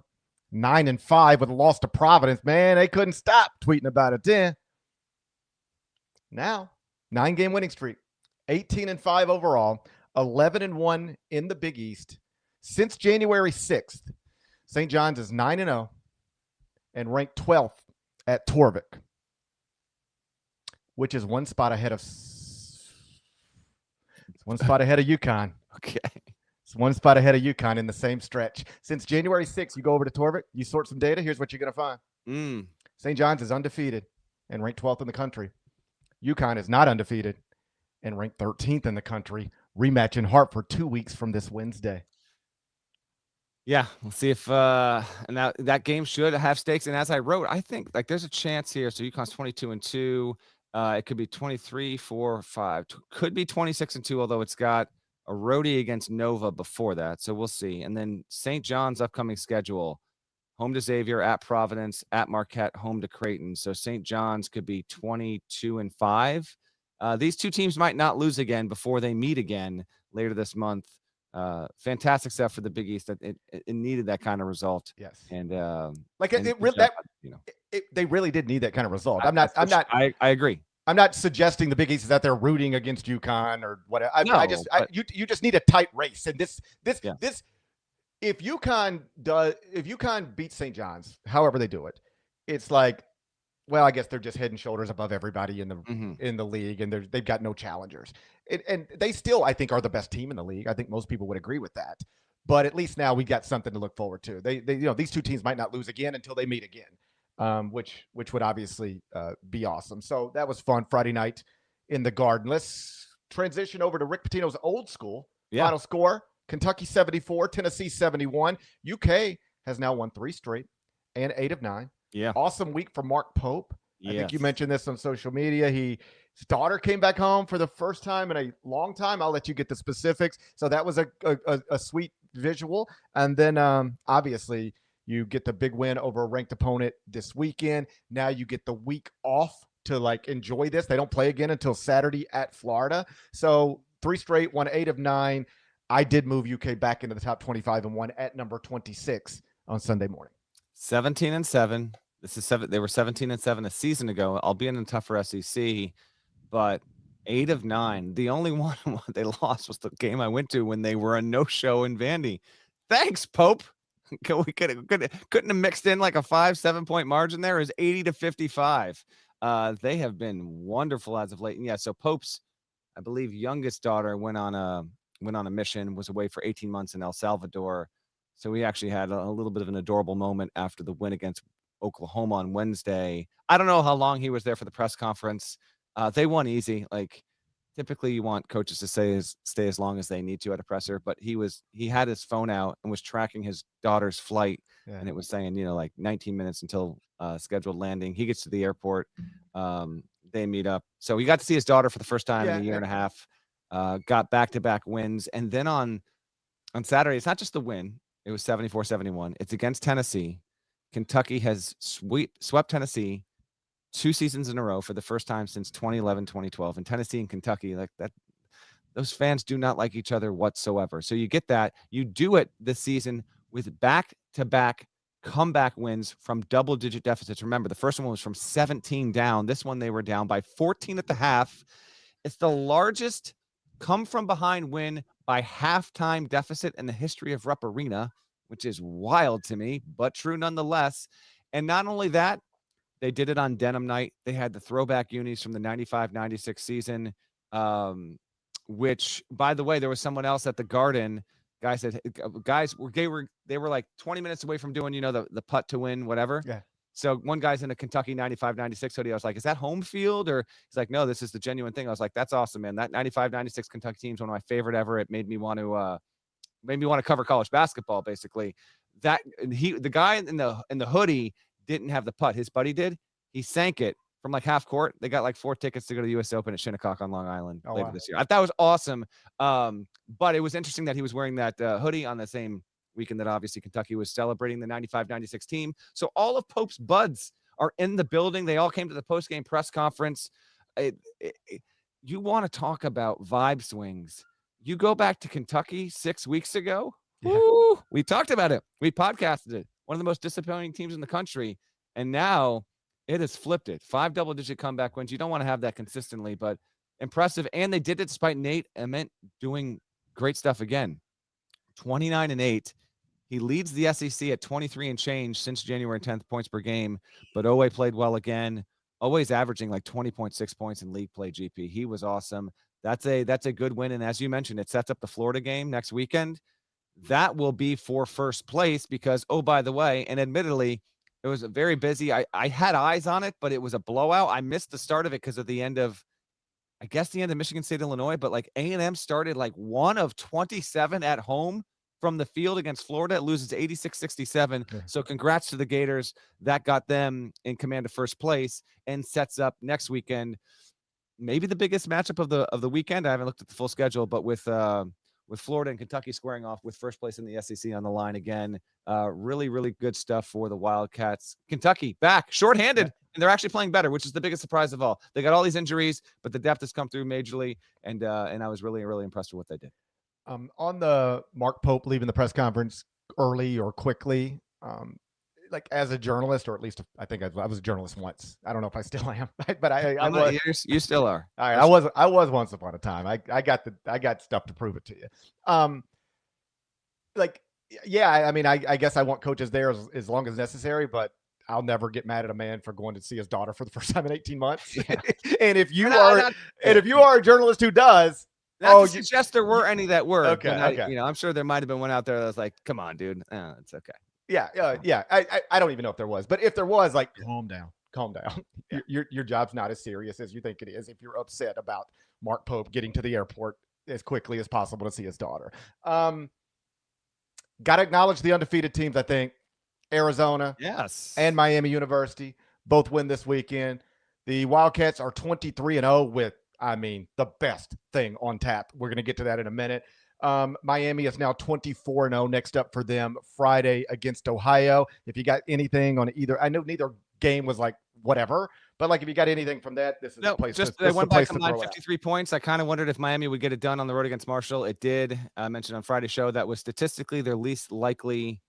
9-5 with a loss to Providence. Man, they couldn't stop tweeting about it then. Now, 9-game winning streak, 18-5 overall, 11-1 in the Big East. Since January 6th, St. John's is 9-0 and ranked 12th at Torvik, which is one spot ahead of UConn. Okay. It's one spot ahead of UConn in the same stretch. Since January 6th, you go over to Torvik, you sort some data. Here's what you're going to find. St. John's is undefeated and ranked 12th in the country. UConn is not undefeated and ranked 13th in the country. Rematch in Hartford 2 weeks from this Wednesday. Yeah, we'll see if and that game should have stakes. And as I wrote, I think like there's a chance here. So UConn's 22-2. It could be 23-4-5. Could be 26-2, although it's got a roadie against Nova before that. So we'll see. And then St. John's upcoming schedule: home to Xavier, at Providence, at Marquette, home to Creighton. So St. John's could be 22-5. These two teams might not lose again before they meet again later this month. Fantastic stuff for the Big East. It needed that kind of result. Yes. And they really did need that kind of result. I agree. I'm not suggesting the Big East is out there rooting against UConn or whatever. You just need a tight race. And this if UConn beats St. John's, however they do it, it's like, well, I guess they're just head and shoulders above everybody in the league, and they've got no challengers. And they still, I think, are the best team in the league. I think most people would agree with that. But at least now we got something to look forward to. They these two teams might not lose again until they meet again, which would obviously be awesome. So that was fun Friday night in the Garden. Let's transition over to Rick Pitino's old school. Final score: Kentucky 74, Tennessee 71. UK has now won 3 straight and 8 of 9. Yeah. Awesome week for Mark Pope. Yes. I think you mentioned this on social media. His daughter came back home for the first time in a long time. I'll let you get the specifics. So that was a sweet visual. And then obviously you get the big win over a ranked opponent this weekend. Now you get the week off to like enjoy this. They don't play again until Saturday at Florida. So 3 straight, won 8 of 9. I did move UK back into the top 25 and 1 at number 26 on Sunday morning. 17-7. This is 7. They were 17-7 a season ago, albeit in a tougher SEC, but 8 of 9. The only one they lost was the game I went to when they were a no-show in Vandy. Thanks, Pope. We couldn't have mixed in like a 5-7 point margin there. It was 80-55. They have been wonderful as of late. And yeah, so Pope's, I believe, youngest daughter went on a mission, was away for 18 months in El Salvador. So we actually had a little bit of an adorable moment after the win against Oklahoma on Wednesday. I don't know how long he was there for the press conference. They won easy. Like typically you want coaches to stay as long as they need to at a presser, but he had his phone out and was tracking his daughter's flight. Yeah. And it was saying, like 19 minutes until scheduled landing. He gets to the airport. They meet up. So he got to see his daughter for the first time in a year and a half, got back-to-back wins. And then on Saturday, it's not just the win. It was 74-71. It's against Tennessee. Kentucky has swept Tennessee 2 seasons in a row for the first time since 2011-2012. And Tennessee and Kentucky, like that, those fans do not like each other whatsoever. So you get that. You do it this season with back-to-back comeback wins from double-digit deficits. Remember, the first one was from 17 down. This one they were down by 14 at the half. It's the largest come from behind win by halftime deficit in the history of Rupp Arena, which is wild to me, but true nonetheless. And not only that, they did it on denim night. They had the throwback unis from the 95-96 season, which, by the way, there was someone else at the Garden. Guy said, guys, they were like 20 minutes away from doing, the putt to win, whatever. Yeah. So one guy's in a Kentucky 95-96 hoodie. I was like, is that home field? Or he's like, no, this is the genuine thing. I was like, that's awesome, man. That 95-96 Kentucky team is one of my favorite ever. It made me want to cover college basketball, basically. The guy in the hoodie didn't have the putt. His buddy did. He sank it from like half court. They got like 4 tickets to go to the U.S. Open at Shinnecock on Long Island later this year. I thought it was awesome. But it was interesting that he was wearing that hoodie on the same weekend that obviously Kentucky was celebrating the 95-96 team. So all of Pope's buds are in the building. They all came to the post-game press conference. You want to talk about vibe swings. You go back to Kentucky 6 weeks ago. Yeah. Woo, we talked about it. We podcasted it. One of the most disappointing teams in the country. And now it has flipped it. 5 double-digit comeback wins. You don't want to have that consistently, but impressive. And they did it despite Nate Ament doing great stuff again. 29-8. He leads the SEC at 23 and change since January 10th points per game, but Owe played well again, always averaging like 20.6 points in league play GP. He was awesome. That's a good win. And as you mentioned, it sets up the Florida game next weekend. That will be for first place because, oh, by the way, and admittedly, it was very busy. I had eyes on it, but it was a blowout. I missed the start of it because of the end of Michigan State, Illinois, but like A&M started like 1 of 27 at home from the field against Florida. It loses 86-67. Okay. So congrats to the Gators. That got them in command of first place and sets up next weekend maybe the biggest matchup of the weekend. I haven't looked at the full schedule, but with Florida and Kentucky squaring off with first place in the SEC on the line again. Really, really good stuff for the Wildcats. Kentucky back shorthanded, and they're actually playing better, which is the biggest surprise of all. They got all these injuries, but the depth has come through majorly, and I was really, really impressed with what they did. On the Mark Pope leaving the press conference early or quickly, like as a journalist, or at least I think I was a journalist once. I don't know if I still am, but I was. You still are. All right, I was once upon a time. I got stuff to prove it to you. I mean, I guess I want coaches there as long as necessary, but I'll never get mad at a man for going to see his daughter for the first time in 18 months. Yeah. And if you are a journalist who does. Not to suggest there were any that were. Okay. I'm sure there might have been one out there that was like, come on, dude. It's okay. Yeah. I don't even know if there was, but if there was, like, calm down. Yeah. Your job's not as serious as you think it is if you're upset about Mark Pope getting to the airport as quickly as possible to see his daughter. Got to acknowledge the undefeated teams. I think Arizona, yes, and Miami University both win this weekend. The Wildcats are 23-0 with, I mean, the best thing on tap. We're going to get to that in a minute. Miami is now 24-0. Next up for them Friday against Ohio. If you got anything on either, I know neither game was like whatever, but like if you got anything from that, this is the place. They won by combined 53 points. I kind of wondered if Miami would get it done on the road against Marshall. It did. I mentioned on Friday's show that was statistically their least likely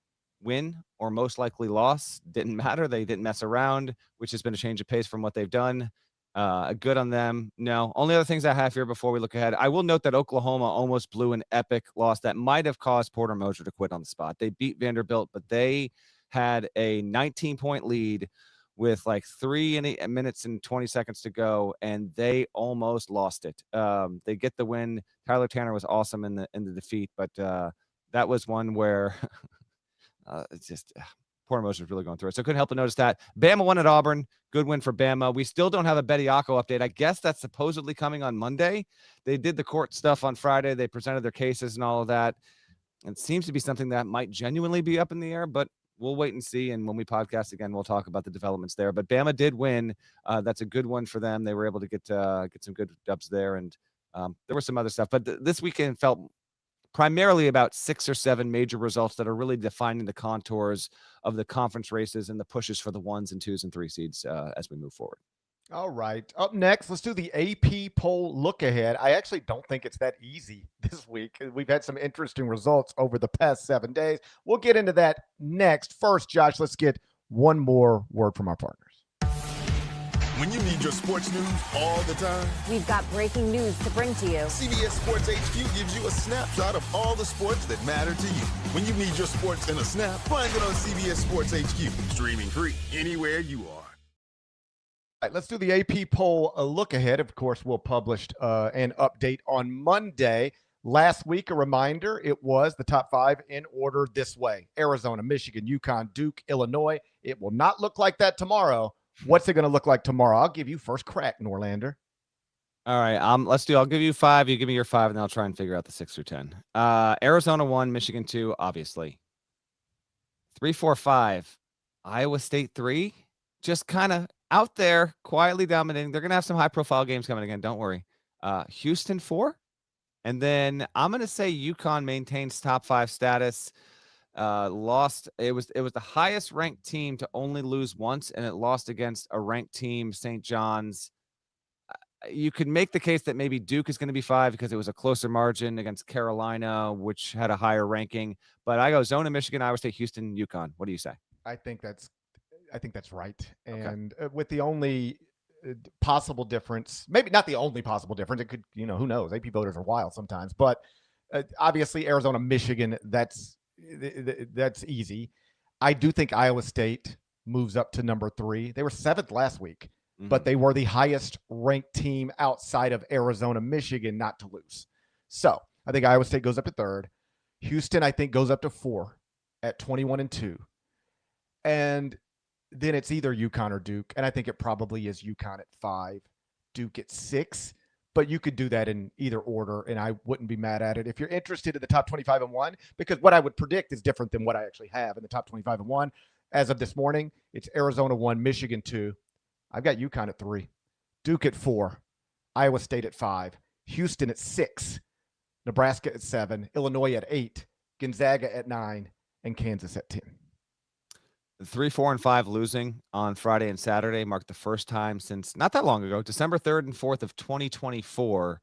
win or most likely loss. Didn't matter. They didn't mess around, which has been a change of pace from what they've done. Good on them. No, only other things I have here before we look ahead. I will note that Oklahoma almost blew an epic loss that might have caused Porter Moser to quit on the spot. They beat Vanderbilt, but they had a 19-point lead with like 3 minutes and 20 seconds to go, and they almost lost it. They get the win. Tyler Tanner was awesome in the defeat, but that was one where it's just Porter Moser is really going through it. So couldn't help but notice that. Bama won at Auburn. Good win for Bama. We still don't have a Bediako update. I guess that's supposedly coming on Monday. They did the court stuff on Friday. They presented their cases and all of that. It seems to be something that might genuinely be up in the air, but we'll wait and see. And when we podcast again, we'll talk about the developments there. But Bama did win. That's a good one for them. They were able to get some good dubs there. And there was some other stuff. But this weekend felt primarily about 6 or 7 major results that are really defining the contours of the conference races and the pushes for the 1s and 2s and 3 seeds as we move forward. All right. Up next, let's do the AP poll look ahead. I actually don't think it's that easy this week. We've had some interesting results over the past 7 days. We'll get into that next. First, Josh, let's get one more word from our partners. When you need your sports news all the time, We've got breaking news to bring to you. CBS Sports HQ gives you a snapshot of all the sports that matter to you. When you need your sports in a snap, find it on CBS Sports HQ, streaming free anywhere you are. All right, let's do the AP poll a look ahead. Of course, we'll publish an update on Monday. Last week, a reminder, it was the top 5 in order this way: Arizona, Michigan, UConn, Duke, Illinois. It will not look like that tomorrow. What's it going to look like tomorrow? I'll give you first crack, Norlander. All right, I'll give you 5. You give me your 5, and then I'll try and figure out the 6 through 10. Arizona 1, Michigan 2, obviously. 3, 4, 5. Iowa State 3. Just kind of out there, quietly dominating. They're going to have some high-profile games coming again. Don't worry. Houston 4. And then I'm going to say UConn maintains top 5 status. Lost. It was the highest ranked team to only lose once, and it lost against a ranked team, St. John's. You could make the case that maybe Duke is going to be 5 because it was a closer margin against Carolina, which had a higher ranking. But I go Zona, Michigan, Iowa State, Houston, UConn. What do you say? I think that's right. And with the only possible difference, maybe not the only possible difference, it could, who knows? AP voters are wild sometimes. But obviously, Arizona, Michigan, that's easy. I do think Iowa State moves up to number 3. They were 7th last week, but they were the highest ranked team outside of Arizona, Michigan not to lose. So I think Iowa State goes up to 3rd. Houston, I think, goes up to 4 at 21-2. And then it's either UConn or Duke. And I think it probably is UConn at 5, Duke at 6. But you could do that in either order, and I wouldn't be mad at it. If you're interested in the top 25-1, because what I would predict is different than what I actually have in the top 25-1. As of this morning, it's Arizona 1, Michigan 2. I've got UConn at 3, Duke at 4, Iowa State at 5, Houston at 6, Nebraska at 7, Illinois at 8, Gonzaga at 9, and Kansas at 10. 3, 4, and 5 losing on Friday and Saturday marked the first time since not that long ago, December 3rd and 4th of 2024,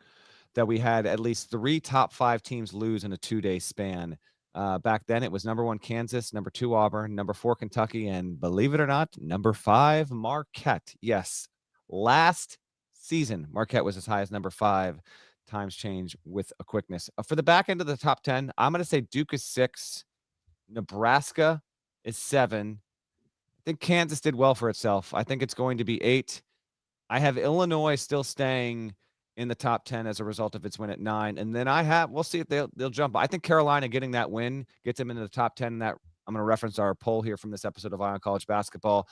that we had at least 3 top 5 teams lose in a 2-day span. Back then, it was number 1 Kansas, number 2 Auburn, number 4 Kentucky, and believe it or not, number 5 Marquette. Yes, last season, Marquette was as high as number 5. Times change with a quickness. For the back end of the top 10, I'm going to say Duke is 6, Nebraska is 7. I think Kansas did well for itself. I think it's going to be 8. I have Illinois still staying in the top 10 as a result of its win at 9. And then we'll see if they'll jump. I think Carolina getting that win gets them into the top 10. That I'm going to reference our poll here from this episode of Eye on College Basketball.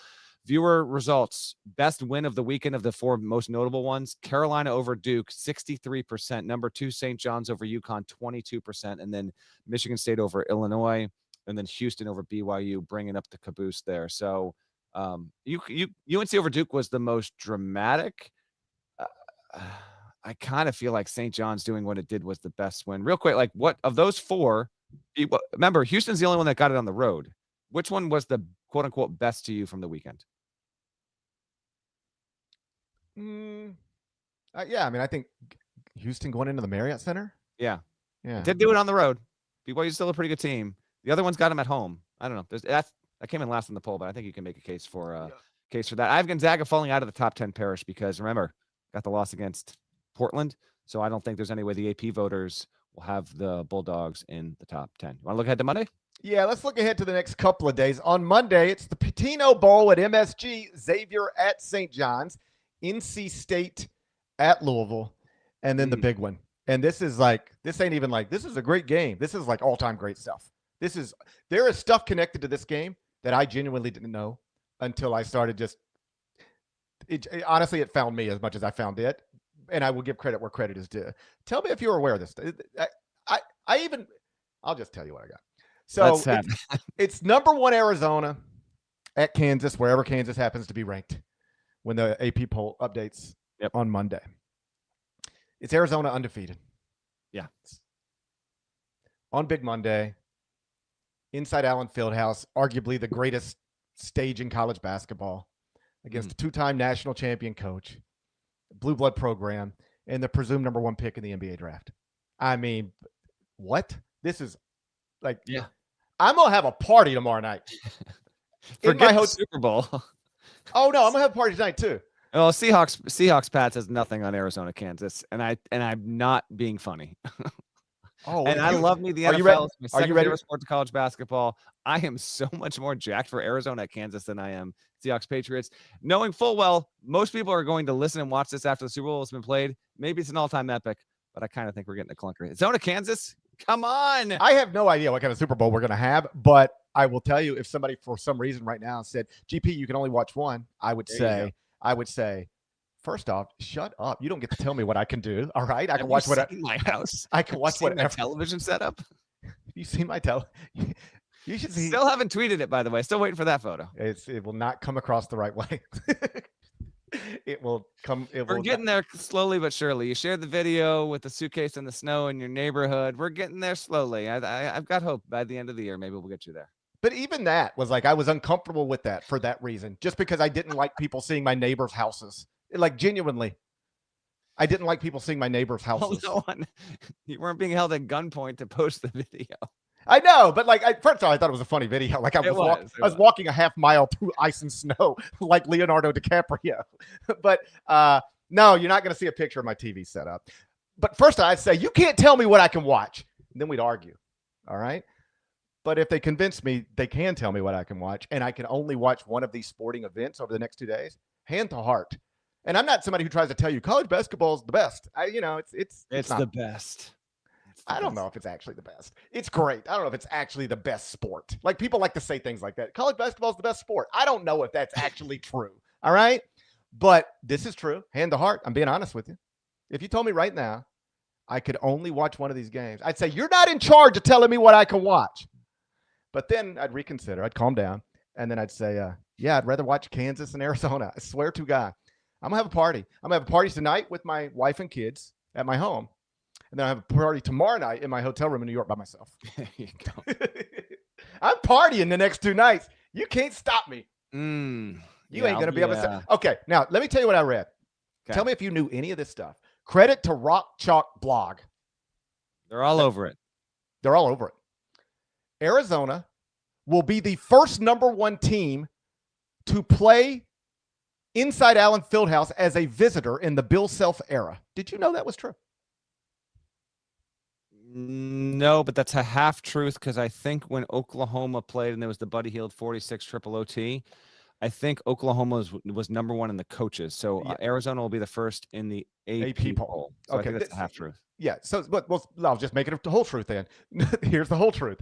Viewer results, best win of the weekend of the 4 most notable ones: Carolina over Duke, 63%. Number 2, St. John's over UConn, 22%. And then Michigan State over Illinois. And then Houston over BYU, bringing up the caboose there. So UNC over Duke was the most dramatic. I kind of feel like St. John's doing what it did was the best win. Real quick, like, what of those 4? Remember, Houston's the only one that got it on the road. Which one was the quote unquote best to you from the weekend? Yeah, I mean, I think Houston going into the Marriott Center. Yeah. Yeah. Did do it on the road. BYU's still a pretty good team. The other one's got them at home. I don't know. That came in last in the poll, but I think you can make a case for that. I have Gonzaga falling out of the top 10, Parrish, because remember, got the loss against Portland. So I don't think there's any way the AP voters will have the Bulldogs in the top 10. You want to look ahead to Monday? Yeah, let's look ahead to the next couple of days. On Monday, it's the Pitino Bowl at MSG, Xavier at St. John's, NC State at Louisville, and then the big one. And this is this is a great game. This is like all-time great stuff. There is stuff connected to this game that I genuinely didn't know until I started honestly, it found me as much as I found it. And I will give credit where credit is due. Tell me if you're aware of this. I'll just tell you what I got. So it's number 1 Arizona at Kansas, wherever Kansas happens to be ranked when the AP poll updates on Monday. It's Arizona undefeated. Yeah. On Big Monday, inside Allen Fieldhouse, arguably the greatest stage in college basketball, against a 2-time national champion coach, blue blood program, and the presumed number 1 pick in the NBA draft. I mean, what? This is like, I'm going to have a party tomorrow night. Forget the Super Bowl. Oh, no, I'm going to have a party tonight too. Well, Seahawks Pats has nothing on Arizona, Kansas, and I'm not being funny. Oh, And I love me the are you ready? NFL. It's my Are you second ready? favorite sport to college basketball. I am so much more jacked for Arizona at Kansas than I am Seahawks Patriots, knowing full well most people are going to listen and watch this after the Super Bowl has been played. Maybe it's an all-time epic, but I kind of think we're getting a clunker. Arizona, Kansas, come on. I have no idea what kind of Super Bowl we're going to have, but I will tell you, if somebody for some reason right now said, "GP, you can only watch one," I would say, first off, shut up. You don't get to tell me what I can do. All right, I can watch what my house. I can watch whatever television setup. You see my You should see. Still haven't tweeted it, by the way. Still waiting for that photo. It will not come across the right way. It will come. We're getting there slowly but surely. You shared the video with the suitcase in the snow in your neighborhood. We're getting there slowly. I've got hope by the end of the year. Maybe we'll get you there. But even that was like, I was uncomfortable with that for that reason, just because I didn't like people seeing my neighbors' houses. Like, genuinely, I didn't like people seeing my neighbors' houses. Hold on. You weren't being held at gunpoint to post the video. I know, but like, first of all, I thought it was a funny video. Like, I was walking a half mile through ice and snow, like Leonardo DiCaprio. But no, you're not going to see a picture of my TV setup. But first, I'd say, you can't tell me what I can watch. And then we'd argue. All right. But if they convince me they can tell me what I can watch, and I can only watch one of these sporting events over the next 2 days, hand to heart. And I'm not somebody who tries to tell you college basketball is the best. It's not the best. I don't know if it's actually the best. It's great. I don't know if it's actually the best sport. Like, people like to say things like that. College basketball is the best sport. I don't know if that's actually true. All right. But this is true. Hand to heart. I'm being honest with you. If you told me right now I could only watch one of these games, I'd say, you're not in charge of telling me what I can watch. But then I'd reconsider. I'd calm down. And then I'd say, yeah, I'd rather watch Kansas and Arizona. I swear to God. I'm going to have a party. I'm going to have a party tonight with my wife and kids at my home. And then I have a party tomorrow night in my hotel room in New York by myself. There you go. I'm partying the next 2 nights. You can't stop me. You ain't going to be able to say. Okay, now let me tell you what I read. Okay. Tell me if you knew any of this stuff. Credit to Rock Chalk Blog. They're all over it. They're all over it. Arizona will be the first #1 team to play inside Allen Fieldhouse as a visitor in the Bill Self era. Did you know that was true? No, but that's a half truth, because I think when Oklahoma played and there was the Buddy Hield 46 triple OT, I think Oklahoma was #1 in the coaches. So Arizona will be the first in the AP poll. So okay, I think that's a half truth. Yeah. So, but I'll just make it the whole truth then. Here's the whole truth.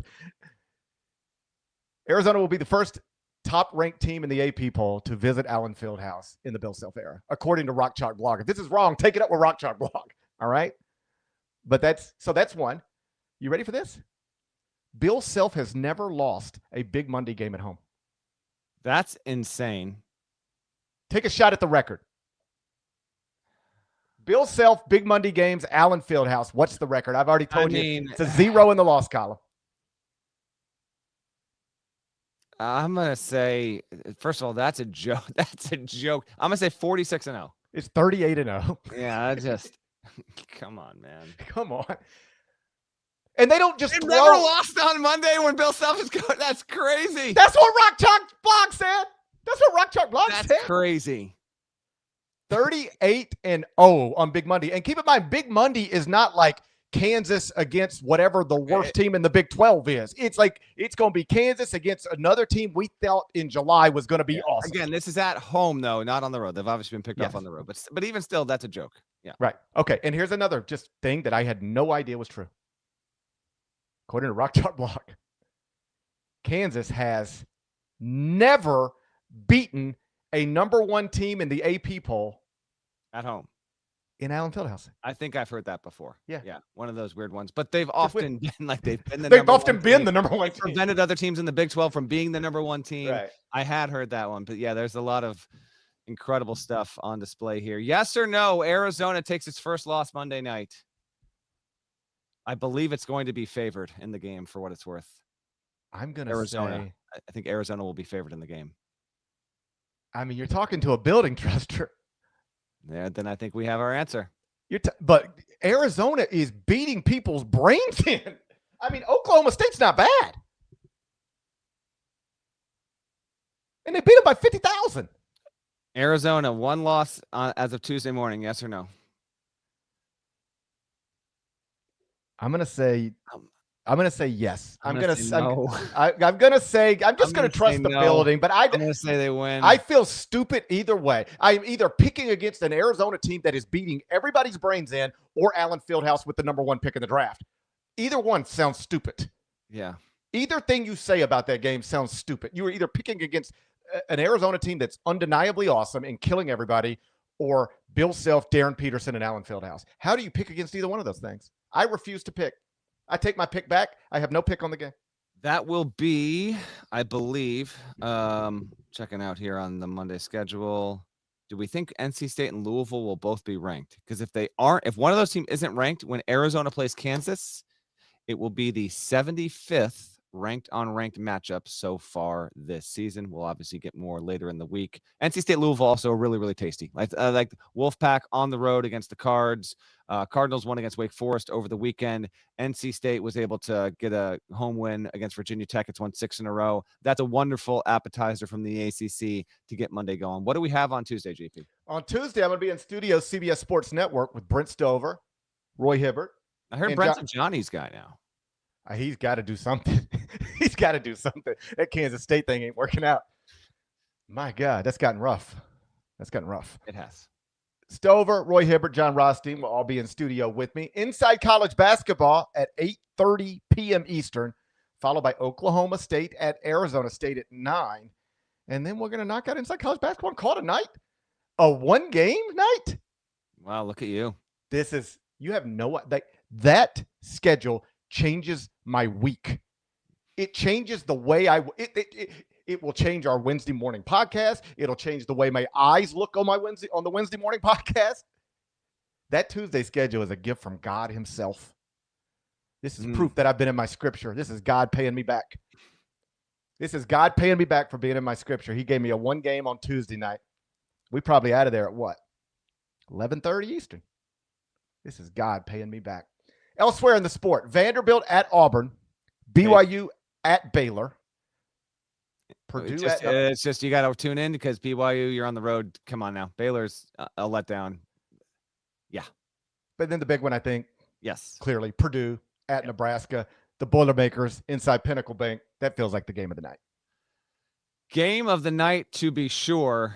Arizona will be the first top-ranked team in the AP poll to visit Allen Fieldhouse in the Bill Self era, according to Rock Chalk Blog. If this is wrong, take it up with Rock Chalk Blog. All right. But that's one. You ready for this? Bill Self has never lost a Big Monday game at home. That's insane. Take a shot at the record. Bill Self, Big Monday games, Allen Fieldhouse. What's the record? I've already told you. It's a 0 in the loss column. I'm going to say, first of all, that's a joke. That's a joke. I'm going to say 46-0. It's 38-0. Yeah, I just, come on, man. Come on. And they don't just never lost on Monday when Bill Self is going. That's crazy. That's what Rock Chalk Blog said. That's what Rock Chalk Blog said. That's crazy. 38-0 on Big Monday. And keep in mind, Big Monday is not like Kansas against whatever the worst team in the Big 12 is. It's like, it's going to be Kansas against another team we thought in July was going to be awesome. Again, this is at home, though, not on the road. They've obviously been picked off on the road. But even still, that's a joke. Yeah. Right. Okay. And here's another just thing that I had no idea was true. According to Rock Chalk Blog, Kansas has never beaten a #1 team in the AP poll at home in Allen Fieldhouse. I think I've heard that before. Yeah. One of those weird ones. But they've often been like the the #1 team. Prevented other teams in the Big 12 from being the #1 team. Right. I had heard that one, but yeah, there's a lot of incredible stuff on display here. Yes or no? Arizona takes its first loss Monday night. I believe it's going to be favored in the game, for what it's worth. I'm going to Arizona. say, I think Arizona will be favored in the game. I mean, you're talking to a building truster. Yeah, then I think we have our answer. But Arizona is beating people's brains in. I mean, Oklahoma State's not bad. And they beat them by 50,000. Arizona, one loss as of Tuesday morning. Yes or no? I'm gonna say yes. I'm gonna say no. I'm gonna say I'm just gonna gonna say trust the no. building, but I'm gonna say they win. I feel stupid either way. I'm either picking against an Arizona team that is beating everybody's brains in, or Allen Fieldhouse with the number 1 pick in the draft. Either one sounds stupid. Yeah. Either thing you say about that game sounds stupid. You were either picking against an Arizona team that's undeniably awesome and killing everybody, or Bill Self, Darren Peterson, and Allen Fieldhouse. How do you pick against either one of those things? I refuse to pick. I take my pick back. I have no pick on the game. That will be, I believe, checking out here on the Monday schedule. Do we think NC State and Louisville will both be ranked? Because if they aren't, if one of those teams isn't ranked when Arizona plays Kansas, it will be the 75th ranked on ranked matchup so far this season. We'll obviously get more later in the week. NC State Louisville also really, really tasty. Like Wolfpack on the road against the Cards. Cardinals won against Wake Forest over the weekend. NC State was able to get a home win against Virginia Tech. It's won 6 in a row. That's a wonderful appetizer from the ACC to get Monday going. What do we have on Tuesday, GP? On Tuesday, I'm going to be in studio CBS Sports Network with Brent Stover, Roy Hibbert. I heard Brent's a Johnny's guy now. He's got to do something. He's got to do something. That Kansas State thing ain't working out. My God, that's gotten rough. It has. Stover, Roy Hibbert, John Rothstein will all be in studio with me. Inside College Basketball at 8:30 p.m. Eastern, followed by Oklahoma State at Arizona State at 9. And then we're going to knock out Inside College Basketball and call it a night. A one-game night? Wow, look at you. You have no – that schedule changes my week. It changes the way it will change our Wednesday morning podcast. It'll change the way my eyes look on the Wednesday morning podcast. That Tuesday schedule is a gift from God himself. This is proof that I've been in my scripture. This is God paying me back. This is God paying me back for being in my scripture. He gave me a one game on Tuesday night. We probably out of there at what? 11:30 Eastern. This is God paying me back. Elsewhere in the sport, Vanderbilt at Auburn, BYU at Baylor, Purdue it's just you got to tune in because BYU, you're on the road. Come on now. Baylor's a letdown. Yeah. But then the big one, I think, yes, clearly, Purdue at Nebraska, the Boilermakers inside Pinnacle Bank. That feels like the game of the night. Game of the night, to be sure.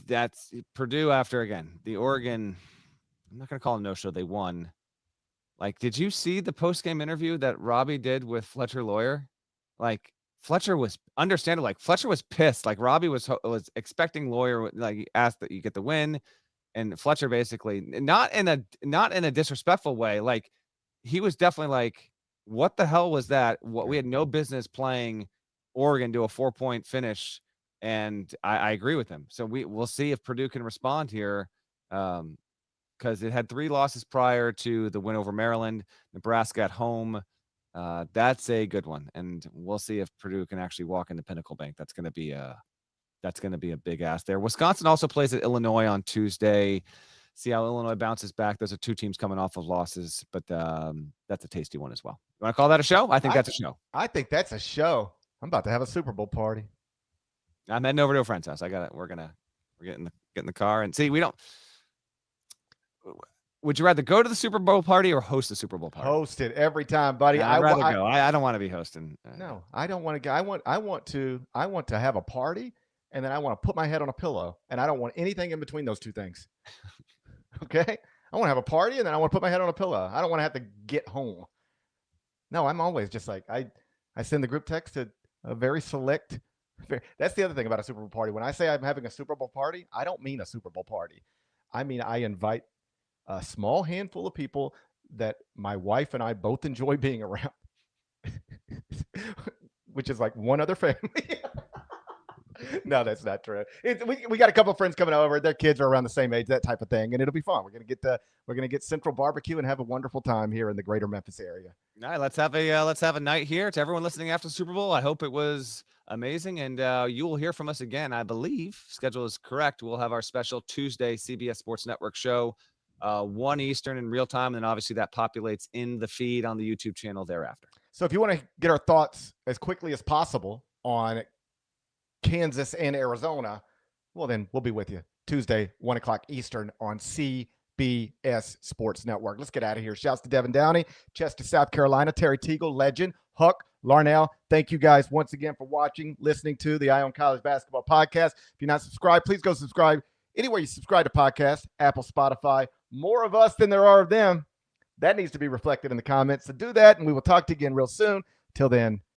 That's Purdue after, again, the Oregon. I'm not going to call them no-show. They won. Like, did you see the post-game interview that Robbie did with Fletcher Lawyer? Like, Fletcher was understandable. Like, Fletcher was pissed. Like, Robbie was expecting Lawyer, like, he asked that you get the win. And Fletcher basically, not in a disrespectful way. Like, he was definitely like, what the hell was that? What we had no business playing Oregon to a 4-point finish. And I agree with him. So we'll see if Purdue can respond here. Because it had 3 losses prior to the win over Maryland, Nebraska at home. That's a good one, and we'll see if Purdue can actually walk into Pinnacle Bank. That's going to be a big ask there. Wisconsin also plays at Illinois on Tuesday. See how Illinois bounces back. Those are 2 teams coming off of losses, but that's a tasty one as well. You want to call that a show? I think that's a show. I think that's a show. I'm about to have a Super Bowl party. I'm heading over to a friend's house. We're getting the car and see. We don't. Would you rather go to the Super Bowl party or host the Super Bowl party? Host it every time, buddy. Yeah, I'd rather go. I don't want to be hosting. No, I don't want to go. I want to have a party, and then I want to put my head on a pillow, and I don't want anything in between those 2 things. Okay? I want to have a party, and then I want to put my head on a pillow. I don't want to have to get home. No, I'm always just like, I send the group text to a very select. That's the other thing about a Super Bowl party. When I say I'm having a Super Bowl party, I don't mean a Super Bowl party. I mean, I invite a small handful of people that my wife and I both enjoy being around, which is like one other family. No, that's not true. We got a couple of friends coming over. Their kids are around the same age, that type of thing, and it'll be fun. We're gonna get Central Barbecue and have a wonderful time here in the greater Memphis area. All right, let's have a night here. To everyone listening after the Super Bowl, I hope it was amazing, and you will hear from us again. I believe schedule is correct. We'll have our special Tuesday CBS Sports Network show, 1 Eastern in real time, and then obviously that populates in the feed on the YouTube channel thereafter. So if you want to get our thoughts as quickly as possible on Kansas and Arizona, well, then we'll be with you Tuesday, 1 o'clock Eastern on CBS Sports Network. Let's get out of here. Shouts to Devin Downey, Chester, South Carolina, Terry Teagle, Legend, Huck, Larnell. Thank you guys once again for watching, listening to the Ion College Basketball Podcast. If you're not subscribed, please go subscribe anywhere you subscribe to podcasts, Apple, Spotify. More of us than there are of them. That needs to be reflected in the comments. So do that, and we will talk to you again real soon. Till then,